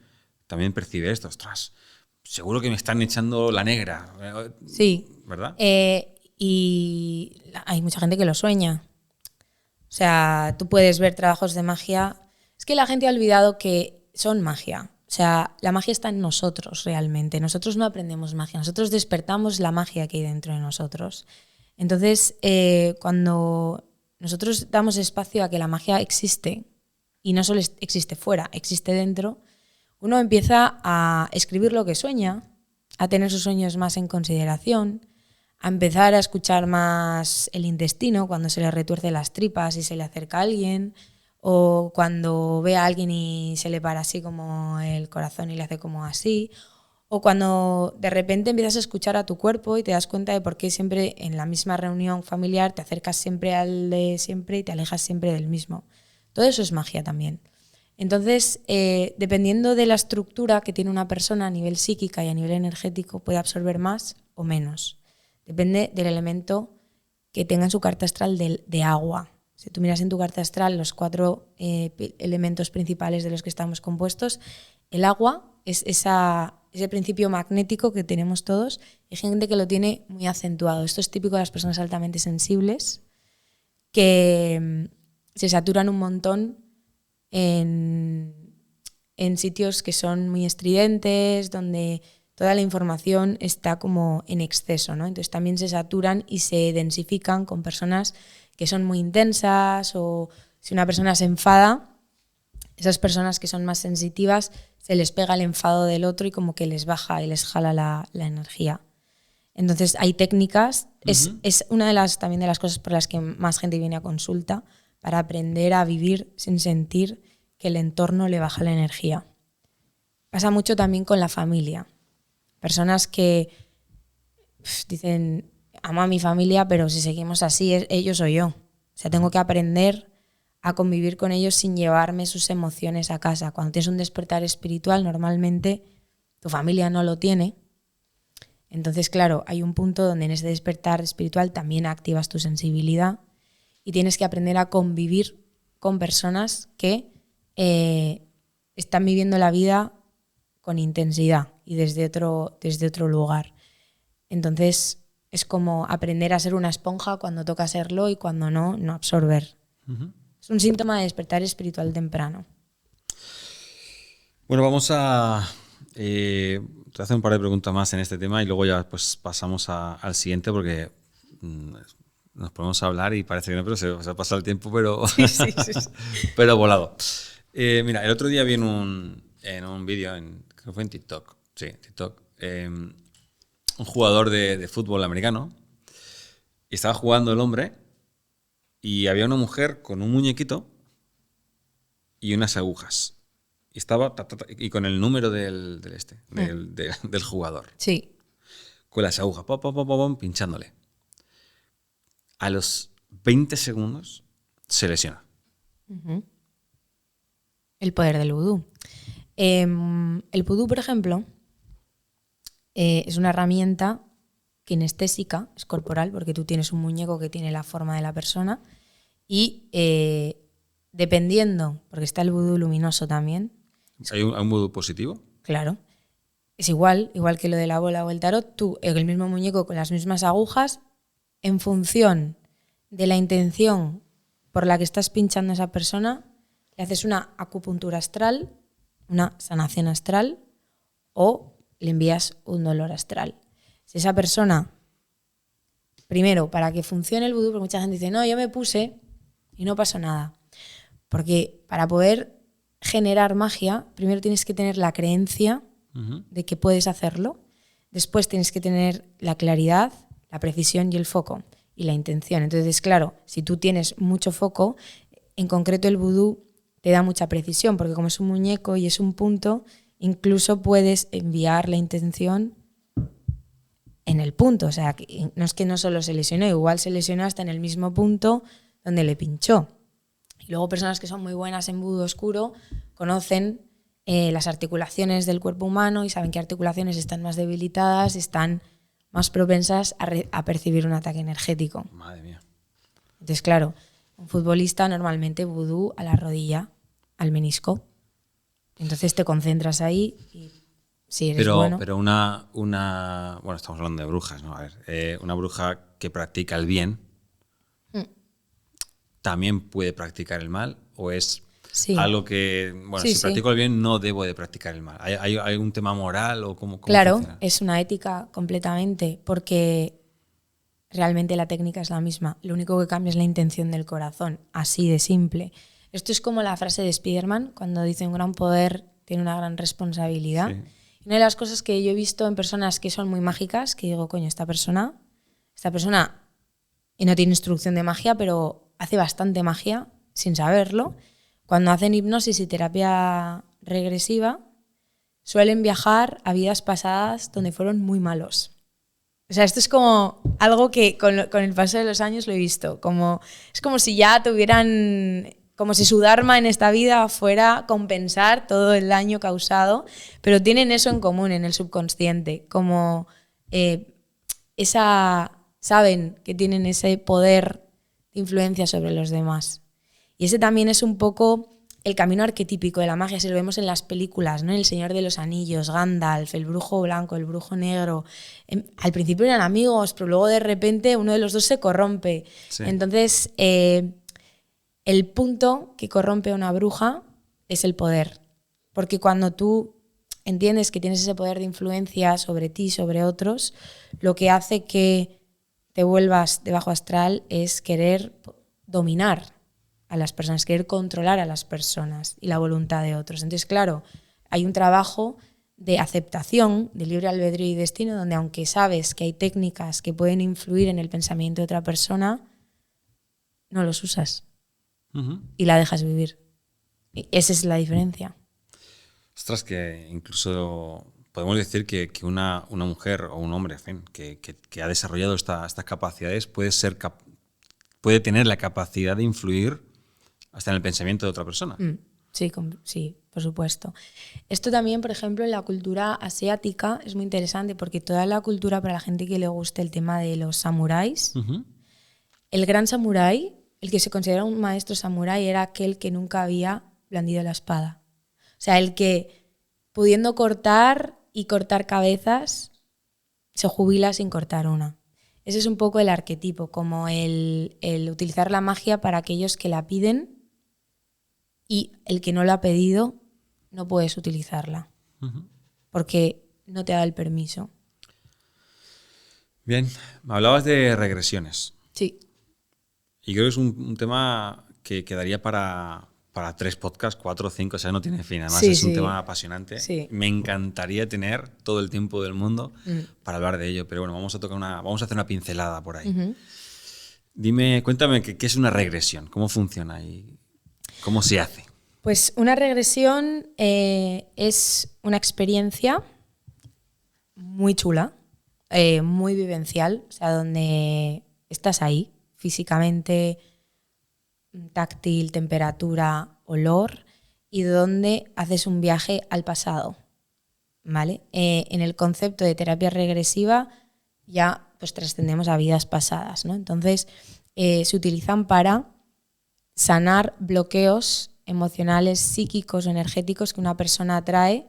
también percibe esto. Ostras, seguro que me están echando la negra. Sí. ¿Verdad? Y hay mucha gente que lo sueña. O sea, tú puedes ver trabajos de magia. Es que la gente ha olvidado que son magia. O sea, la magia está en nosotros realmente. Nosotros no aprendemos magia. Nosotros despertamos la magia que hay dentro de nosotros. Entonces, cuando nosotros damos espacio a que la magia existe, y no solo existe fuera, existe dentro, uno empieza a escribir lo que sueña, a tener sus sueños más en consideración, a empezar a escuchar más el intestino cuando se le retuerce las tripas y se le acerca a alguien, o cuando ve a alguien y se le para así como el corazón y le hace como así, o cuando de repente empiezas a escuchar a tu cuerpo y te das cuenta de por qué siempre en la misma reunión familiar te acercas siempre al de siempre y te alejas siempre del mismo. Todo eso es magia también. Entonces, dependiendo de la estructura que tiene una persona a nivel psíquica y a nivel energético, puede absorber más o menos. Depende del elemento que tenga en su carta astral de agua. Si tú miras en tu carta astral los 4 elementos principales de los que estamos compuestos, el agua es ese principio magnético que tenemos todos. Hay gente que lo tiene muy acentuado. Esto es típico de las personas altamente sensibles, que se saturan un montón en sitios que son muy estridentes, donde toda la información está como en exceso, ¿no? Entonces también se saturan y se densifican con personas que son muy intensas, o si una persona se enfada, esas personas que son más sensitivas se les pega el enfado del otro y como que les baja y les jala la energía. Entonces hay técnicas, es una de las también de las cosas por las que más gente viene a consulta, para aprender a vivir sin sentir que el entorno le baja la energía. Pasa mucho también con la familia. Personas que dicen, amo a mi familia, pero si seguimos así, ellos o yo. O sea, tengo que aprender a convivir con ellos sin llevarme sus emociones a casa. Cuando tienes un despertar espiritual, normalmente tu familia no lo tiene. Entonces, claro, hay un punto donde en ese despertar espiritual también activas tu sensibilidad y tienes que aprender a convivir con personas que están viviendo la vida con intensidad y desde otro lugar. Entonces, es como aprender a ser una esponja cuando toca serlo y cuando no absorber. Es un síntoma de despertar espiritual temprano. Bueno, vamos a te voy a hacer un par de preguntas más en este tema y luego ya pues pasamos al siguiente, porque nos ponemos a hablar y parece que no, pero se ha pasado el tiempo, pero, Sí. pero volado. Mira, el otro día vi en un vídeo, creo que fue en TikTok, un jugador de fútbol americano, y estaba jugando el hombre y había una mujer con un muñequito y unas agujas. Y estaba y con el número del jugador. Sí. Con las agujas, pinchándole. A los 20 segundos se lesiona. El poder del vudú. El vudú, por ejemplo, es una herramienta kinestésica, es corporal, porque tú tienes un muñeco que tiene la forma de la persona y dependiendo, porque está el vudú luminoso también. ¿Hay un vudú positivo? Claro. Es igual que lo de la bola o el tarot, tú, el mismo muñeco con las mismas agujas, en función de la intención por la que estás pinchando a esa persona, le haces una acupuntura astral, una sanación astral, o le envías un dolor astral. Si esa persona, primero, para que funcione el vudú, porque mucha gente dice, no, yo me puse y no pasó nada. Porque para poder generar magia, primero tienes que tener la creencia de que puedes hacerlo, después tienes que tener la claridad, la precisión y el foco, y la intención. Entonces, claro, si tú tienes mucho foco, en concreto el vudú te da mucha precisión, porque como es un muñeco y es un punto, incluso puedes enviar la intención en el punto. O sea, no es que no solo se lesionó, igual se lesionó hasta en el mismo punto donde le pinchó. Y luego personas que son muy buenas en vudú oscuro conocen las articulaciones del cuerpo humano y saben qué articulaciones están más debilitadas, están más propensas a percibir un ataque energético. Madre mía. Entonces, claro, un futbolista normalmente vudú a la rodilla, al menisco. Entonces te concentras ahí y si eres bueno. Pero bueno, estamos hablando de brujas, ¿no? A ver, una bruja que practica el bien también puede practicar el mal, o es algo que, bueno, si practico el bien no debo de practicar el mal. ¿Hay un tema moral o cómo Claro, funciona? es una ética completamente, porque realmente la técnica es la misma. Lo único que cambia es la intención del corazón, así de simple. Esto es como la frase de Spiderman cuando dice un gran poder tiene una gran responsabilidad. Sí. Una de las cosas que yo he visto en personas que son muy mágicas, que digo, coño, esta persona y no tiene instrucción de magia, pero hace bastante magia sin saberlo. Cuando hacen hipnosis y terapia regresiva, suelen viajar a vidas pasadas donde fueron muy malos. O sea, esto es como algo que con el paso de los años lo he visto. Es como si ya te hubieran como si su dharma en esta vida fuera compensar todo el daño causado, pero tienen eso en común en el subconsciente, como saben que tienen ese poder de influencia sobre los demás. Y ese también es un poco el camino arquetípico de la magia, si lo vemos en las películas, ¿no? El Señor de los Anillos, Gandalf, el brujo blanco, el brujo negro. Al principio eran amigos, pero luego de repente uno de los dos se corrompe. Sí. Entonces, el punto que corrompe a una bruja es el poder. Porque cuando tú entiendes que tienes ese poder de influencia sobre ti, sobre otros, lo que hace que te vuelvas de bajo astral es querer dominar a las personas, querer controlar a las personas y la voluntad de otros. Entonces, claro, hay un trabajo de aceptación, de libre albedrío y destino, donde aunque sabes que hay técnicas que pueden influir en el pensamiento de otra persona, no los usas y la dejas vivir. Y esa es la diferencia. Ostras, que incluso podemos decir que una mujer o un hombre, en fin, que ha desarrollado estas capacidades puede tener la capacidad de influir hasta en el pensamiento de otra persona. Sí, por supuesto. Esto también, por ejemplo, en la cultura asiática es muy interesante porque toda la cultura, para la gente que le guste el tema de los samuráis, el gran samurái, el que se considera un maestro samurái, era aquel que nunca había blandido la espada. O sea, el que, pudiendo cortar y cortar cabezas, se jubila sin cortar una. Ese es un poco el arquetipo, como el utilizar la magia para aquellos que la piden, y el que no la ha pedido no puedes utilizarla porque no te da el permiso. Bien, me hablabas de regresiones. Sí. Y creo que es un tema que quedaría para 3 podcasts, 4 o 5, o sea, no tiene fin. Además es un tema apasionante. Sí. Me encantaría tener todo el tiempo del mundo para hablar de ello, pero bueno, vamos a hacer una pincelada por ahí. Cuéntame qué es una regresión, cómo funciona y cómo se hace. Pues una regresión es una experiencia muy chula, muy vivencial, o sea, donde estás ahí físicamente, táctil, temperatura, olor, y donde haces un viaje al pasado, ¿vale? En el concepto de terapia regresiva ya pues trascendemos a vidas pasadas, ¿no? Entonces se utilizan para sanar bloqueos emocionales, psíquicos o energéticos que una persona trae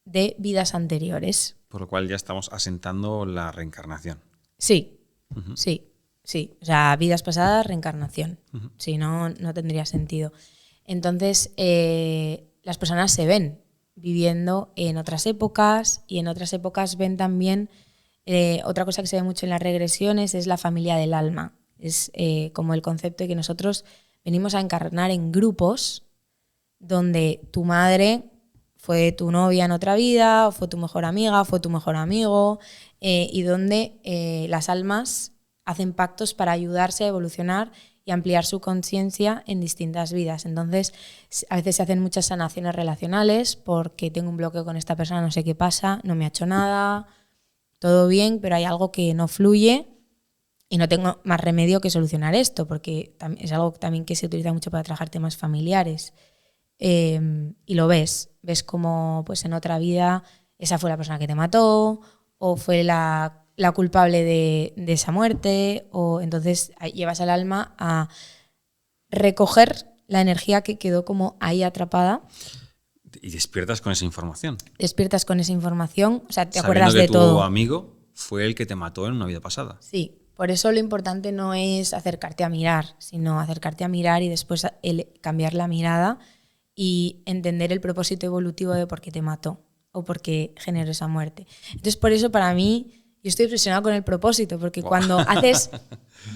de vidas anteriores. Por lo cual ya estamos asentando la reencarnación. Sí, sí. O sea, vidas pasadas, reencarnación. Si no, no tendría sentido. Entonces, las personas se ven viviendo en otras épocas, y en otras épocas ven también, otra cosa que se ve mucho en las regresiones es la familia del alma. Es como el concepto de que nosotros venimos a encarnar en grupos donde tu madre fue tu novia en otra vida, o fue tu mejor amiga, o fue tu mejor amigo, y donde las almas hacen pactos para ayudarse a evolucionar y ampliar su conciencia en distintas vidas. Entonces, a veces se hacen muchas sanaciones relacionales porque tengo un bloqueo con esta persona, no sé qué pasa, no me ha hecho nada, todo bien, pero hay algo que no fluye y no tengo más remedio que solucionar esto, porque es algo también que se utiliza mucho para trabajar temas familiares. Y lo ves como pues en otra vida esa fue la persona que te mató, o fue la culpable de esa muerte, o entonces llevas al alma a recoger la energía que quedó como ahí atrapada. Y despiertas con esa información. Despiertas con esa información, o sea, te sabiendo acuerdas de todo. Sabiendo que tu amigo fue el que te mató en una vida pasada. Sí, por eso lo importante no es acercarte a mirar, sino acercarte a mirar y después cambiar la mirada y entender el propósito evolutivo de por qué te mató o por qué generó esa muerte. Entonces, por eso para mí, yo estoy obsesionada con el propósito, porque cuando haces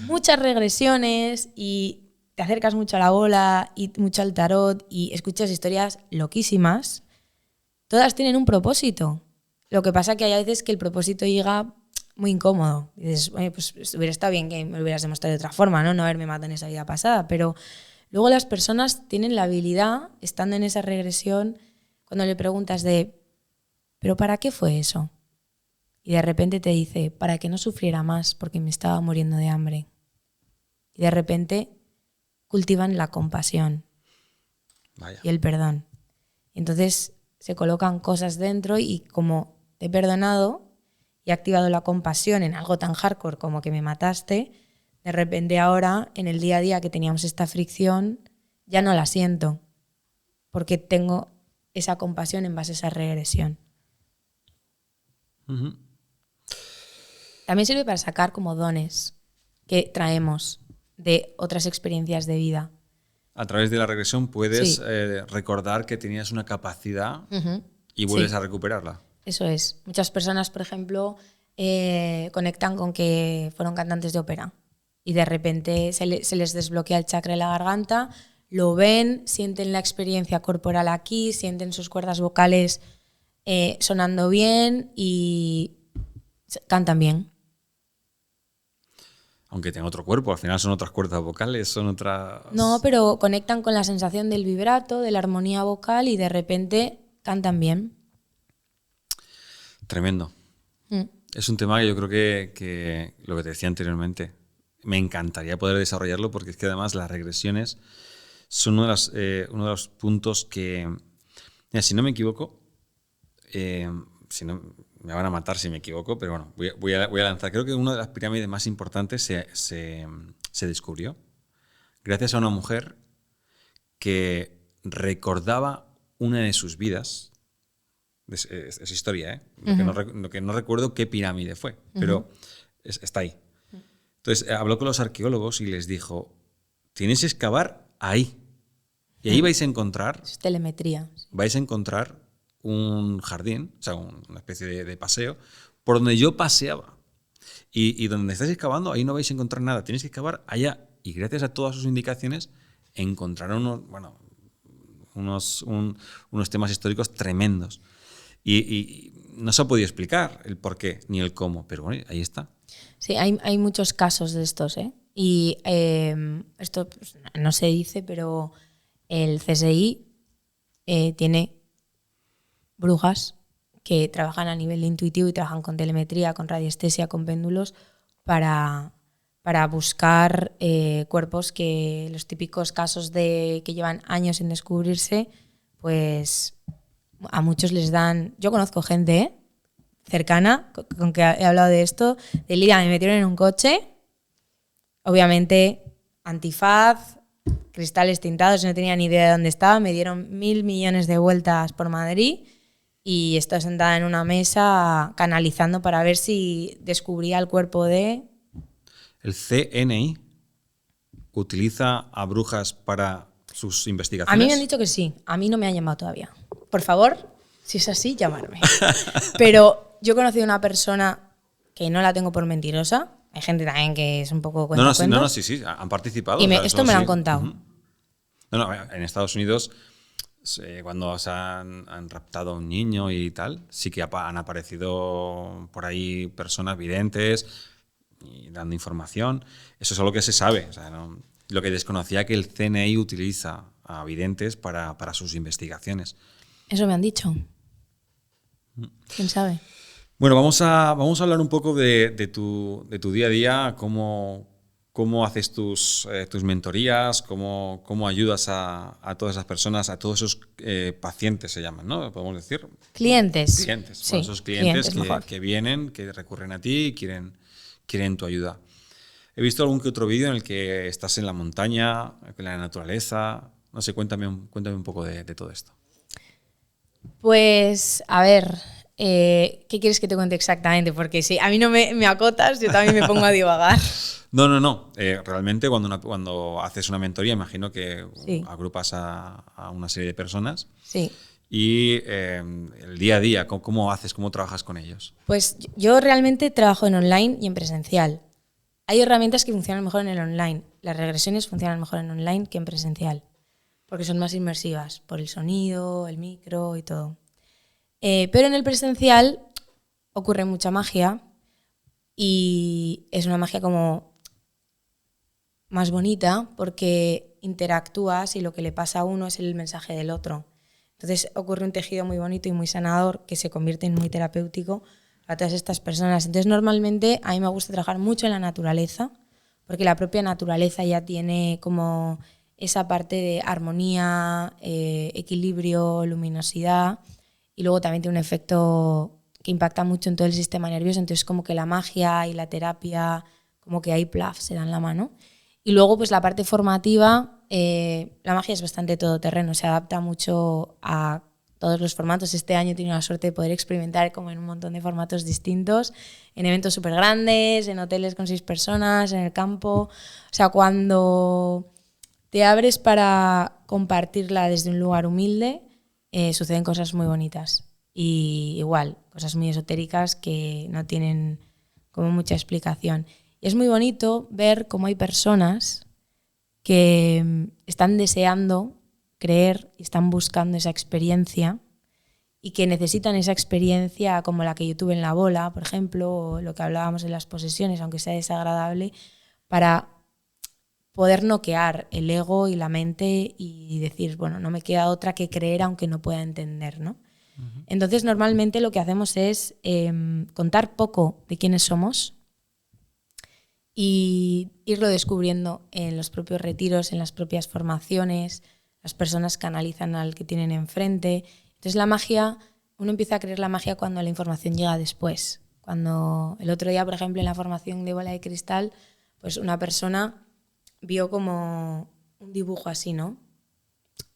muchas regresiones y te acercas mucho a la bola y mucho al tarot y escuchas historias loquísimas, todas tienen un propósito. Lo que pasa que hay veces que el propósito llega muy incómodo. Y dices, oye, pues hubiera estado bien que me lo hubieras demostrado de otra forma, ¿no? No haberme matado en esa vida pasada, pero luego las personas tienen la habilidad, estando en esa regresión, cuando le preguntas ¿pero para qué fue eso? Y de repente te dice, para que no sufriera más porque me estaba muriendo de hambre. Y de repente, cultivan la compasión. Vaya. Y el perdón. Entonces se colocan cosas dentro y como te he perdonado y he activado la compasión en algo tan hardcore como que me mataste, de repente ahora, en el día a día que teníamos esta fricción, ya no la siento. Porque tengo esa compasión en base a esa regresión. Uh-huh. También sirve para sacar como dones que traemos de otras experiencias de vida. A través de la regresión puedes Sí. Recordar que tenías una capacidad Uh-huh. y vuelves Sí. a recuperarla. Eso es. Muchas personas, por ejemplo, conectan con que fueron cantantes de ópera y de repente se les desbloquea el chakra de la garganta, lo ven, sienten la experiencia corporal aquí, sienten sus cuerdas vocales sonando bien y cantan bien. Aunque tenga otro cuerpo, al final son otras cuerdas vocales, son otras... No, pero conectan con la sensación del vibrato, de la armonía vocal y de repente cantan bien. Tremendo. Es un tema que yo creo que lo que te decía anteriormente, me encantaría poder desarrollarlo porque es que además las regresiones son uno de los puntos que, mira, si no me equivoco, si no, me van a matar si me equivoco, pero bueno, voy a lanzar. Creo que una de las pirámides más importantes se descubrió gracias a una mujer que recordaba una de sus vidas. Es historia, ¿eh? Lo que no recuerdo qué pirámide fue, pero está ahí. Entonces habló con los arqueólogos y les dijo, tienes que excavar ahí. Y ahí vais a encontrar... Es telemetría. Vais a encontrar un jardín, o sea, una especie de paseo, por donde yo paseaba. Y donde estáis excavando, ahí no vais a encontrar nada. Tenéis que excavar allá. Y gracias a todas sus indicaciones, encontraron unos temas históricos tremendos. Y no se ha podido explicar el por qué ni el cómo, pero bueno, ahí está. Sí, hay muchos casos de estos, ¿eh? Y esto pues, no se dice, pero el CSI tiene brujas que trabajan a nivel intuitivo y trabajan con telemetría, con radiestesia, con péndulos, para buscar cuerpos que los típicos casos que llevan años sin descubrirse, pues a muchos les dan... Yo conozco gente cercana con que he hablado de esto, de Lidia, me metieron en un coche, obviamente antifaz, cristales tintados, no tenía ni idea de dónde estaba, me dieron 1.000 millones de vueltas por Madrid y estoy sentada en una mesa canalizando para ver si descubría el cuerpo de... ¿El CNI utiliza a brujas para sus investigaciones? A mí me han dicho que sí, a mí no me han llamado todavía. Por favor, si es así, llamarme. Pero yo he conocido a una persona que no la tengo por mentirosa. Hay gente también que es un poco cuentacuentos. Sí, han participado. Y esto me lo han contado. Uh-huh. No, en Estados Unidos, cuando se han raptado a un niño y tal, sí que han aparecido por ahí personas videntes y dando información. Eso es algo que se sabe. O sea, lo que desconocía que el CNI utiliza a videntes para sus investigaciones. Eso me han dicho. ¿Quién sabe? Bueno, vamos a hablar un poco de tu día a día, cómo haces tus mentorías, cómo ayudas a todas esas personas, a todos esos pacientes se llaman, ¿no? Podemos decir. Clientes. Clientes. Sí, Bueno, esos clientes clientes que vienen, que recurren a ti y quieren tu ayuda. He visto algún que otro vídeo en el que estás en la montaña, en la naturaleza. No sé, cuéntame un poco de todo esto. Pues, a ver, ¿qué quieres que te cuente exactamente? Porque si a mí no me acotas, yo también me pongo a divagar. No. Realmente cuando haces una mentoría, imagino que sí. agrupas a una serie de personas. Sí. Y el día a día, ¿cómo trabajas con ellos? Pues yo realmente trabajo en online y en presencial. Hay herramientas que funcionan mejor en el online. Las regresiones funcionan mejor en online que en presencial, porque son más inmersivas por el sonido, el micro y todo. Pero en el presencial ocurre mucha magia y es una magia como más bonita porque interactúas y lo que le pasa a uno es el mensaje del otro. Entonces ocurre un tejido muy bonito y muy sanador que se convierte en muy terapéutico para todas estas personas. Entonces normalmente a mí me gusta trabajar mucho en la naturaleza porque la propia naturaleza ya tiene como esa parte de armonía, equilibrio, luminosidad, y luego también tiene un efecto que impacta mucho en todo el sistema nervioso, entonces como que la magia y la terapia, como que ahí plaf, se dan la mano. Y luego pues la parte formativa, la magia es bastante todoterreno, se adapta mucho a todos los formatos. Este año he tenido la suerte de poder experimentar como en un montón de formatos distintos, en eventos súper grandes, en hoteles con 6 personas, en el campo. O sea, cuando te abres para compartirla desde un lugar humilde, suceden cosas muy bonitas. Y igual, cosas muy esotéricas que no tienen como mucha explicación. Y es muy bonito ver cómo hay personas que están deseando creer y están buscando esa experiencia y que necesitan esa experiencia como la que yo tuve en la bola, por ejemplo, o lo que hablábamos en las posesiones, aunque sea desagradable, para poder noquear el ego y la mente y decir, bueno, no me queda otra que creer aunque no pueda entender, ¿no? Uh-huh. Entonces, normalmente lo que hacemos es contar poco de quiénes somos y irlo descubriendo en los propios retiros, en las propias formaciones, las personas que analizan al que tienen enfrente. Entonces la magia, uno empieza a creer la magia cuando la información llega después. Cuando el otro día, por ejemplo, en la formación de bola de cristal, pues una persona vio como un dibujo así, ¿no?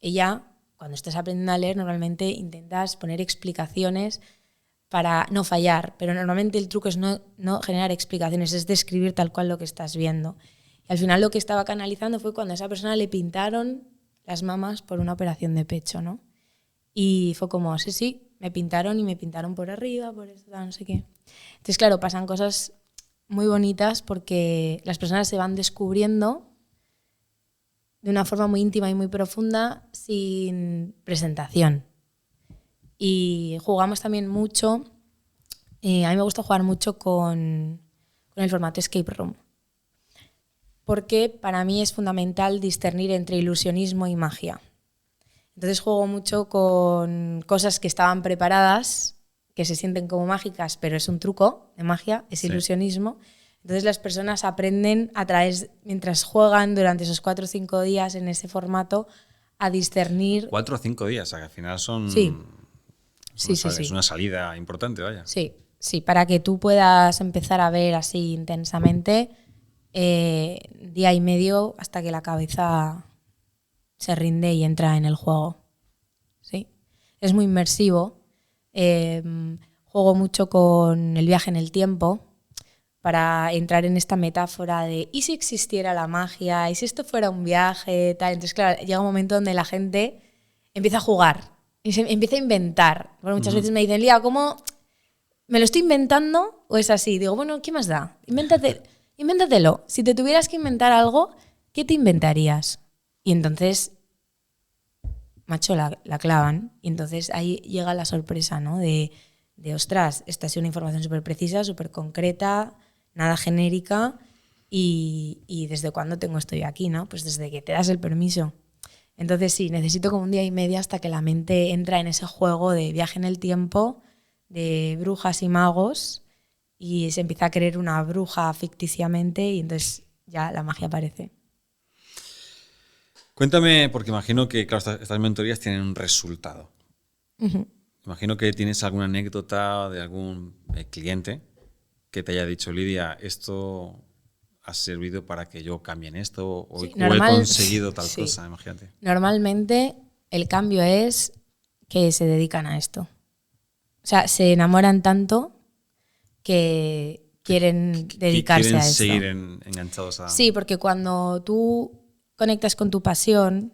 Ella, cuando estás aprendiendo a leer, normalmente intentas poner explicaciones para no fallar, pero normalmente el truco es no generar explicaciones, es describir tal cual lo que estás viendo. Y al final lo que estaba canalizando fue cuando a esa persona le pintaron las mamas por una operación de pecho, ¿no? Y fue como, sí, me pintaron y me pintaron por arriba, por esto, no sé qué. Entonces, claro, pasan cosas muy bonitas porque las personas se van descubriendo de una forma muy íntima y muy profunda sin presentación. Y jugamos también mucho, a mí me gusta jugar mucho con el formato escape room, porque para mí es fundamental discernir entre ilusionismo y magia. Entonces juego mucho con cosas que estaban preparadas, que se sienten como mágicas, pero es un truco de magia, es ilusionismo. Entonces las personas aprenden a través, mientras juegan durante esos 4 o 5 días en ese formato, a discernir... 4 o 5 días, o sea, que al final son... Sí. Es una salida importante, vaya. Sí, para que tú puedas empezar a ver así intensamente, día y medio hasta que la cabeza se rinde y entra en el juego. Sí. Es muy inmersivo. Juego mucho con el viaje en el tiempo para entrar en esta metáfora de ¿y si existiera la magia? ¿Y si esto fuera un viaje? Tal. Entonces, claro, llega un momento donde la gente empieza a jugar y se empieza a inventar. Bueno, muchas veces me dicen, Lía, ¿cómo me lo estoy inventando o es así? Digo, bueno, ¿qué más da? Invéntatelo. Si te tuvieras que inventar algo, ¿qué te inventarías? Y entonces, macho, la clavan. Y entonces ahí llega la sorpresa, ¿no? De ostras, esta ha sido una información súper precisa, súper concreta, nada genérica. Y ¿desde cuándo tengo esto yo aquí, no? Pues desde que te das el permiso. Entonces sí, necesito como un día y medio hasta que la mente entra en ese juego de viaje en el tiempo, de brujas y magos, y se empieza a creer una bruja ficticiamente y entonces ya la magia aparece. Cuéntame, porque imagino que claro, estas mentorías tienen un resultado. Uh-huh. Imagino que tienes alguna anécdota de algún cliente que te haya dicho, Lidia, esto ha servido para que yo cambie en esto o he conseguido tal cosa, imagínate. Normalmente el cambio es que se dedican a esto. O sea, se enamoran tanto que quieren dedicarse a esto. Quieren seguir enganchados a... Sí, porque cuando tú conectas con tu pasión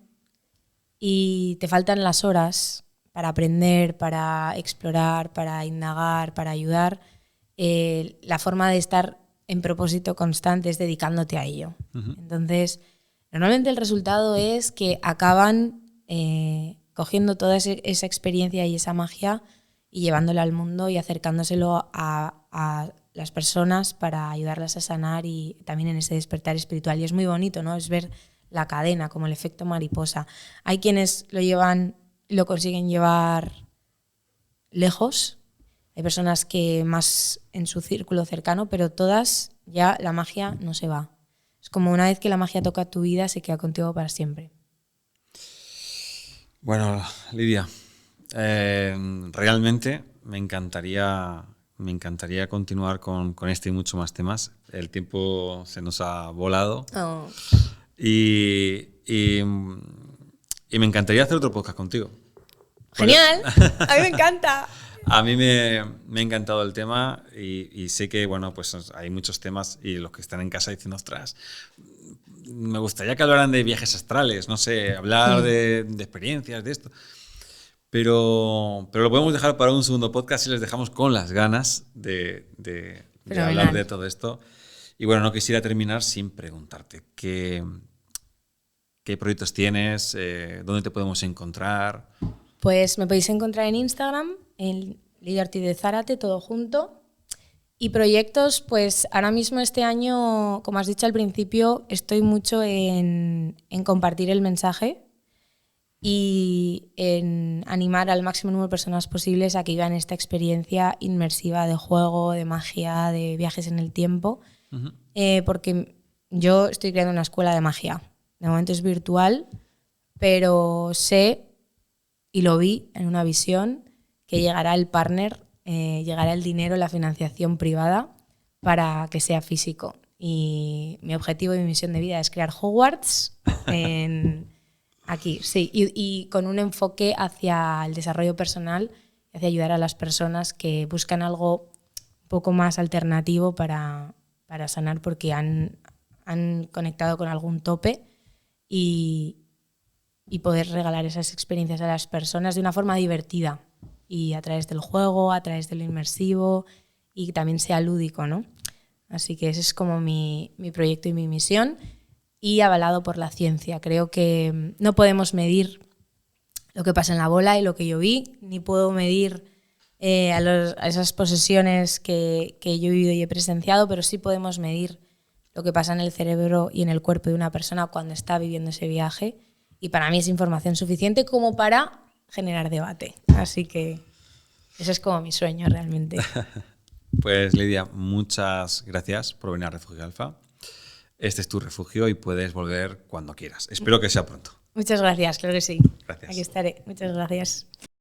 y te faltan las horas para aprender, para explorar, para indagar, para ayudar, la forma de estar en propósito constante es dedicándote a ello. Uh-huh. Entonces, normalmente el resultado es que acaban cogiendo toda esa experiencia y esa magia y llevándola al mundo y acercándoselo a las personas para ayudarlas a sanar y también en ese despertar espiritual. Y es muy bonito, ¿no? Es ver la cadena, como el efecto mariposa. Hay quienes lo consiguen llevar lejos, hay personas que más en su círculo cercano, pero todas ya la magia no se va. Es como una vez que la magia toca tu vida, se queda contigo para siempre. Bueno, Lidia, realmente me encantaría continuar con este y mucho más temas. El tiempo se nos ha volado Oh, y, y, y me encantaría hacer otro podcast contigo. genial, a mí me encanta. A mí me ha encantado el tema y sé que bueno, pues hay muchos temas y los que están en casa dicen, ostras, me gustaría que hablaran de viajes astrales, no sé, hablar de experiencias, de esto. Pero lo podemos dejar para un segundo podcast y les dejamos con las ganas de hablar de todo esto. Y bueno, no quisiera terminar sin preguntarte qué proyectos tienes, dónde te podemos encontrar. Pues me podéis encontrar en Instagram, en Lidia Ortiz de Zárate, todo junto. Y proyectos, pues ahora mismo este año, como has dicho al principio, estoy mucho en compartir el mensaje y en animar al máximo número de personas posibles a que vivan esta experiencia inmersiva de juego, de magia, de viajes en el tiempo. Uh-huh. Porque yo estoy creando una escuela de magia. De momento es virtual, pero sé, y lo vi en una visión, que llegará el partner, llegará el dinero, la financiación privada para que sea físico. Y mi objetivo y mi misión de vida es crear Hogwarts aquí, sí, y con un enfoque hacia el desarrollo personal y hacia ayudar a las personas que buscan algo un poco más alternativo para sanar porque han conectado con algún tope y poder regalar esas experiencias a las personas de una forma divertida y a través del juego, a través de lo inmersivo y que también sea lúdico, ¿no? Así que ese es como mi proyecto y mi misión y avalado por la ciencia. Creo que no podemos medir lo que pasa en la bola y lo que yo vi, ni puedo medir a esas posesiones que yo he vivido y he presenciado, pero sí podemos medir lo que pasa en el cerebro y en el cuerpo de una persona cuando está viviendo ese viaje. Y para mí es información suficiente como para generar debate. Así que ese es como mi sueño realmente. Pues Lidia, muchas gracias por venir a Refugio Alfa. Este es tu refugio y puedes volver cuando quieras. Espero que sea pronto. Muchas gracias, claro que sí. Gracias. Aquí estaré. Muchas gracias.